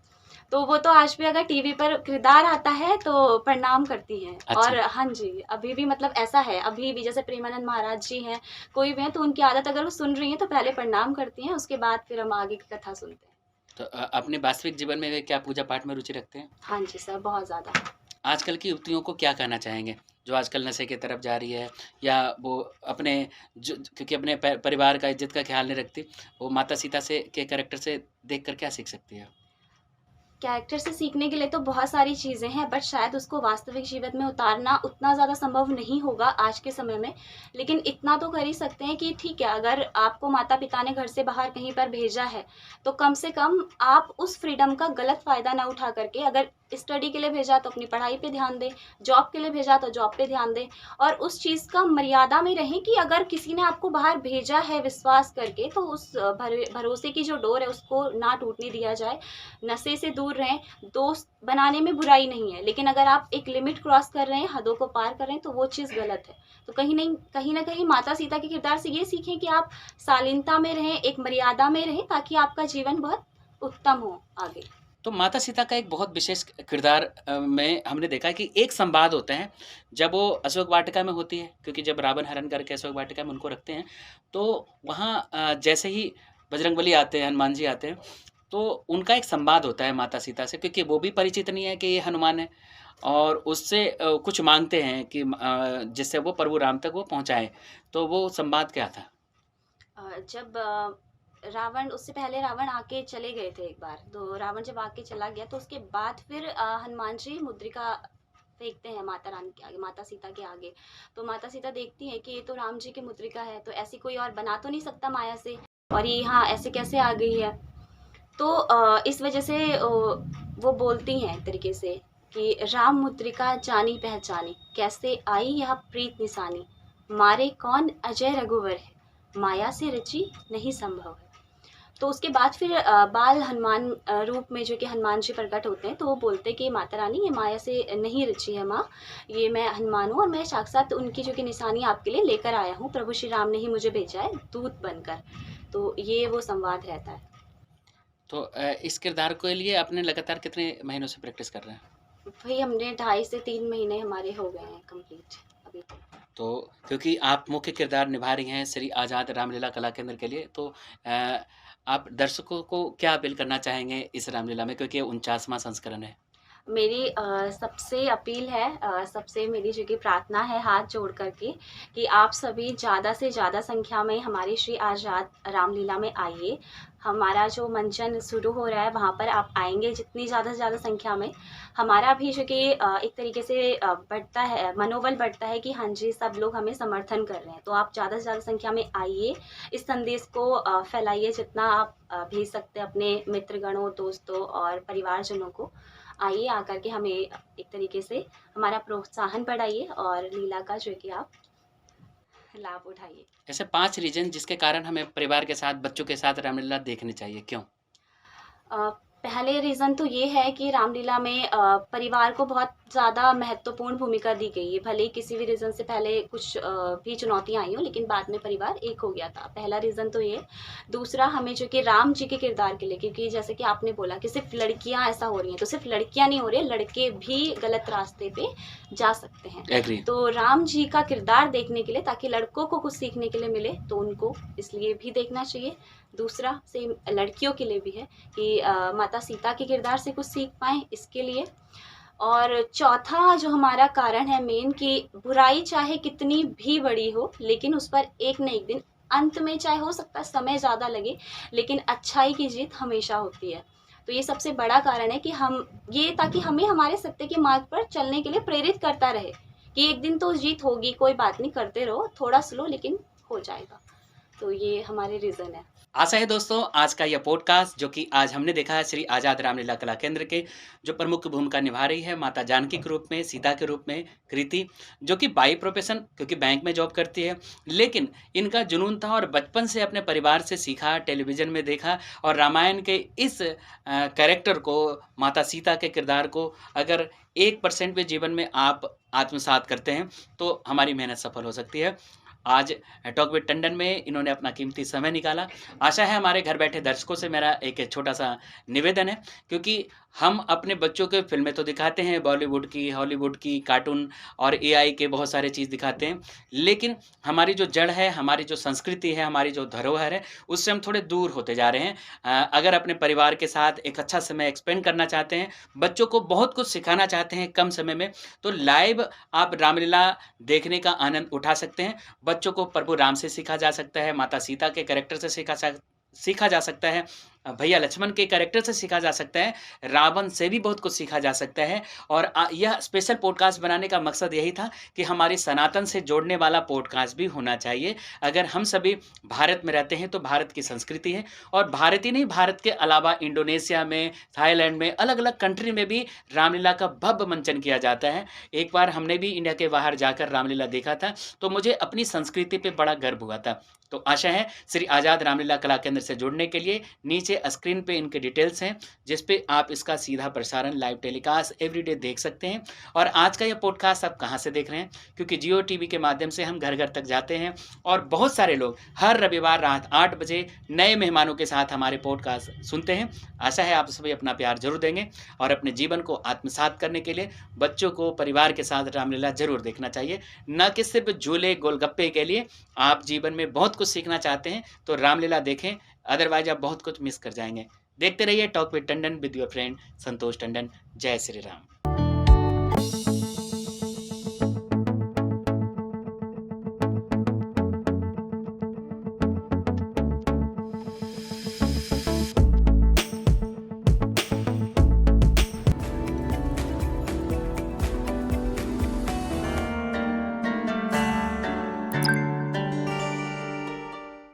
Speaker 6: तो वो तो आज भी अगर टीवी पर किरदार आता है तो प्रणाम करती हैं।
Speaker 1: अच्छा।
Speaker 6: और हाँ जी, अभी भी मतलब ऐसा है, अभी भी जैसे प्रेमानंद महाराज जी हैं, कोई भी हैं, तो उनकी आदत अगर वो सुन रही हैं तो पहले प्रणाम करती हैं, उसके बाद फिर हम आगे की कथा सुनते हैं।
Speaker 1: तो अपने वास्तविक जीवन में वे क्या पूजा पाठ में रुचि रखते हैं?
Speaker 6: हाँ जी सर, बहुत ज़्यादा।
Speaker 1: आजकल की युवतियों को क्या कहना चाहेंगे, जो आजकल नशे की तरफ जा रही है, या वो अपने क्योंकि अपने परिवार का इज्जत का ख्याल नहीं रखती, वो माता सीता से के कैरेक्टर से देखकर क्या सीख सकती है?
Speaker 6: कैरेक्टर से सीखने के लिए तो बहुत सारी चीज़ें हैं, बट शायद उसको वास्तविक जीवन में उतारना उतना ज़्यादा संभव नहीं होगा आज के समय में। लेकिन इतना तो कर ही सकते हैं कि ठीक है, अगर आपको माता-पिता ने घर से बाहर कहीं पर भेजा है, तो कम से कम आप उस फ्रीडम का गलत फ़ायदा ना उठा करके, अगर स्टडी के लिए भेजा तो अपनी पढ़ाई पे ध्यान दें, जॉब के लिए भेजा तो जॉब पे ध्यान दें, और उस चीज़ का मर्यादा में रहें कि अगर किसी ने आपको बाहर भेजा है विश्वास करके तो उस भरोसे की जो डोर है उसको ना टूटने दिया जाए। नशे से दूर रहें। दोस्त बनाने में बुराई नहीं है, लेकिन अगर आप एक लिमिट क्रॉस कर रहे हैं, हदों को पार कर रहे हैं, तो वो चीज़ गलत है। तो कहीं ना कहीं माता सीता के किरदार से ये सीखें कि आप शालीनता में रहें, एक मर्यादा में रहें, ताकि आपका जीवन बहुत उत्तम हो आगे।
Speaker 1: तो माता सीता का एक बहुत विशेष किरदार में हमने देखा है कि एक संवाद होते हैं जब वो अशोक वाटिका में होती है, क्योंकि जब रावण हरण करके अशोक वाटिका में उनको रखते हैं, तो वहाँ जैसे ही बजरंगबली आते हैं, हनुमान जी आते हैं, तो उनका एक संवाद होता है माता सीता से, क्योंकि वो भी परिचित नहीं है कि ये हनुमान है, और उससे कुछ मांगते हैं कि जिससे वो प्रभु राम तक वो पहुँचाएं। तो वो संवाद क्या था?
Speaker 6: जब रावण, उससे पहले रावण आके चले गए थे एक बार, तो रावण जब आके चला गया तो उसके बाद फिर हनुमान जी मुद्रिका फेंकते हैं माता रानी के आगे, माता सीता के आगे। तो माता सीता देखती हैं कि ये तो राम जी की मुद्रिका है, तो ऐसी कोई और बना तो नहीं सकता माया से, और ये यहाँ ऐसे कैसे आ गई है। तो इस वजह से वो बोलती हैं एक तरीके से कि राम मुद्रिका जानी पहचानी, कैसे आई यह प्रीत निशानी, मारे कौन अजय रघुवर है, माया से रची नहीं संभव है। तो उसके बाद फिर बाल हनुमान रूप में जो कि हनुमान जी प्रकट होते हैं, तो वो बोलते हैं कि माता रानी ये माया से नहीं रची है माँ, ये मैं हनुमान हूँ और मैं साक्षात उनकी जो कि निशानी आपके लिए लेकर आया हूँ, प्रभु श्री राम ने ही मुझे भेजा है दूत बनकर। तो ये वो संवाद रहता है।
Speaker 1: तो इस किरदार के लिए आपने लगातार कितने महीनों से प्रैक्टिस कर रहे हैं?
Speaker 6: भाई हमने 2.5 से 3 महीने हमारे हो गए हैं कंप्लीट अभी तक।
Speaker 1: तो क्योंकि आप मुख्य किरदार निभा रही हैं श्री आज़ाद रामलीला कला केंद्र के लिए, तो आप दर्शकों को क्या अपील करना चाहेंगे इस रामलीला में, क्योंकि 49वां संस्करण है?
Speaker 6: मेरी सबसे अपील है, सबसे मेरी जो कि प्रार्थना है हाथ जोड़ करके, कि आप सभी ज़्यादा से ज़्यादा संख्या में हमारी श्री आज़ाद रामलीला में आइए। हमारा जो मंचन शुरू हो रहा है वहाँ पर आप आएंगे जितनी ज़्यादा से ज़्यादा संख्या में, हमारा भी जो कि एक तरीके से बढ़ता है, मनोबल बढ़ता है कि हाँ जी सब लोग हमें समर्थन कर रहे हैं। तो आप ज़्यादा से ज़्यादा संख्या में आइए, इस संदेश को फैलाइए जितना आप भेज सकते हैं अपने मित्रगणों, दोस्तों और परिवारजनों को। आइए, आकर के हमें एक तरीके से हमारा प्रोत्साहन बढ़ाइए और लीला का जो कि आप लाभ उठाइए।
Speaker 1: ऐसे 5 रीजन जिसके कारण हमें परिवार के साथ, बच्चों के साथ रामलीला देखनी चाहिए, क्यों?
Speaker 6: पहले रीज़न तो ये है कि रामलीला में परिवार को बहुत ज़्यादा महत्वपूर्ण भूमिका दी गई है। भले ही किसी भी रीज़न से पहले कुछ भी चुनौतियाँ आई हों, लेकिन बाद में परिवार एक हो गया था। पहला रीज़न तो ये। दूसरा, हमें जो कि राम जी के किरदार के लिए, क्योंकि जैसे कि आपने बोला कि सिर्फ लड़कियाँ ऐसा हो रही हैं, तो सिर्फ लड़कियाँ नहीं हो रही हैं, लड़के भी गलत रास्ते पे जा सकते हैं।
Speaker 1: एग्री।
Speaker 6: तो राम जी का किरदार देखने के लिए, ताकि लड़कों को कुछ सीखने के लिए मिले, तो उनको इसलिए भी देखना चाहिए। दूसरा, सेम लड़कियों के लिए भी है कि माता सीता के किरदार से कुछ सीख पाएँ, इसके लिए। और चौथा जो हमारा कारण है मेन, कि बुराई चाहे कितनी भी बड़ी हो, लेकिन उस पर एक न एक दिन अंत में, चाहे हो सकता है समय ज़्यादा लगे, लेकिन अच्छाई की जीत हमेशा होती है। तो ये सबसे बड़ा कारण है कि हम ये, ताकि हमें हमारे सत्य के मार्ग पर चलने के लिए प्रेरित करता रहे कि एक दिन तो जीत होगी, कोई बात नहीं, करते रहो, थोड़ा स्लो लेकिन हो जाएगा। तो ये हमारे रीज़न है।
Speaker 1: आशा है दोस्तों आज का यह पॉडकास्ट, जो कि आज हमने देखा है श्री आज़ाद रामलीला कला केंद्र के जो प्रमुख भूमिका निभा रही है माता जानकी के रूप में, सीता के रूप में कृति, जो कि बाई प्रोफेशन क्योंकि बैंक में जॉब करती है, लेकिन इनका जुनून था और बचपन से अपने परिवार से सीखा, टेलीविज़न में देखा, और रामायण के इस कैरेक्टर को, माता सीता के किरदार को अगर 1% भी जीवन में आप आत्मसात करते हैं तो हमारी मेहनत सफल हो सकती है। आज टॉक विद टंडन में इन्होंने अपना कीमती समय निकाला। आशा है हमारे घर बैठे दर्शकों से मेरा एक छोटा सा निवेदन है, क्योंकि हम अपने बच्चों के फिल्में तो दिखाते हैं, बॉलीवुड की, हॉलीवुड की, कार्टून और एआई के बहुत सारे चीज़ दिखाते हैं, लेकिन हमारी जो जड़ है, हमारी जो संस्कृति है, हमारी जो धरोहर है, उससे हम थोड़े दूर होते जा रहे हैं। अगर अपने परिवार के साथ एक अच्छा समय एक्सपेंड करना चाहते हैं, बच्चों को बहुत कुछ सिखाना चाहते हैं कम समय में, तो लाइव आप रामलीला देखने का आनंद उठा सकते हैं। बच्चों को प्रभु राम से सीखा जा सकता है, माता सीता के कैरेक्टर से सीखा जा सकता है, भैया लक्ष्मण के कैरेक्टर से सीखा जा सकता है, रावण से भी बहुत कुछ सीखा जा सकता है। और यह स्पेशल पॉडकास्ट बनाने का मकसद यही था कि हमारी सनातन से जोड़ने वाला पॉडकास्ट भी होना चाहिए। अगर हम सभी भारत में रहते हैं तो भारत की संस्कृति है, और भारत ही नहीं, भारत के अलावा इंडोनेशिया में, थाईलैंड में, अलग अलग कंट्री में भी रामलीला का भव्य मंचन किया जाता है। एक बार हमने भी इंडिया के बाहर जाकर रामलीला देखा था, तो मुझे अपनी संस्कृति पे बड़ा गर्व हुआ था। तो आशा है श्री आज़ाद रामलीला कला केंद्र से जुड़ने के लिए नीचे स्क्रीन पे इनके डिटेल्स हैं, जिस पे आप इसका सीधा प्रसारण लाइव टेलीकास्ट एवरीडे देख सकते हैं। और आज का यह पॉडकास्ट आप कहाँ से देख रहे हैं, क्योंकि जियो टीवी के माध्यम से हम घर घर तक जाते हैं और बहुत सारे लोग हर रविवार रात 8 बजे नए मेहमानों के साथ हमारे पॉडकास्ट सुनते हैं। आशा है आप सभी अपना प्यार जरूर देंगे और अपने जीवन को आत्मसात करने के लिए बच्चों को परिवार के साथ रामलीला जरूर देखना चाहिए, न कि सिर्फ झूले गोलगप्पे के लिए। आप जीवन में बहुत कुछ सीखना चाहते हैं तो रामलीला देखें, अदरवाइज आप बहुत कुछ मिस कर जाएंगे। देखते रहिए talk with Tandon with your friend Santosh Tandon. जय श्री राम।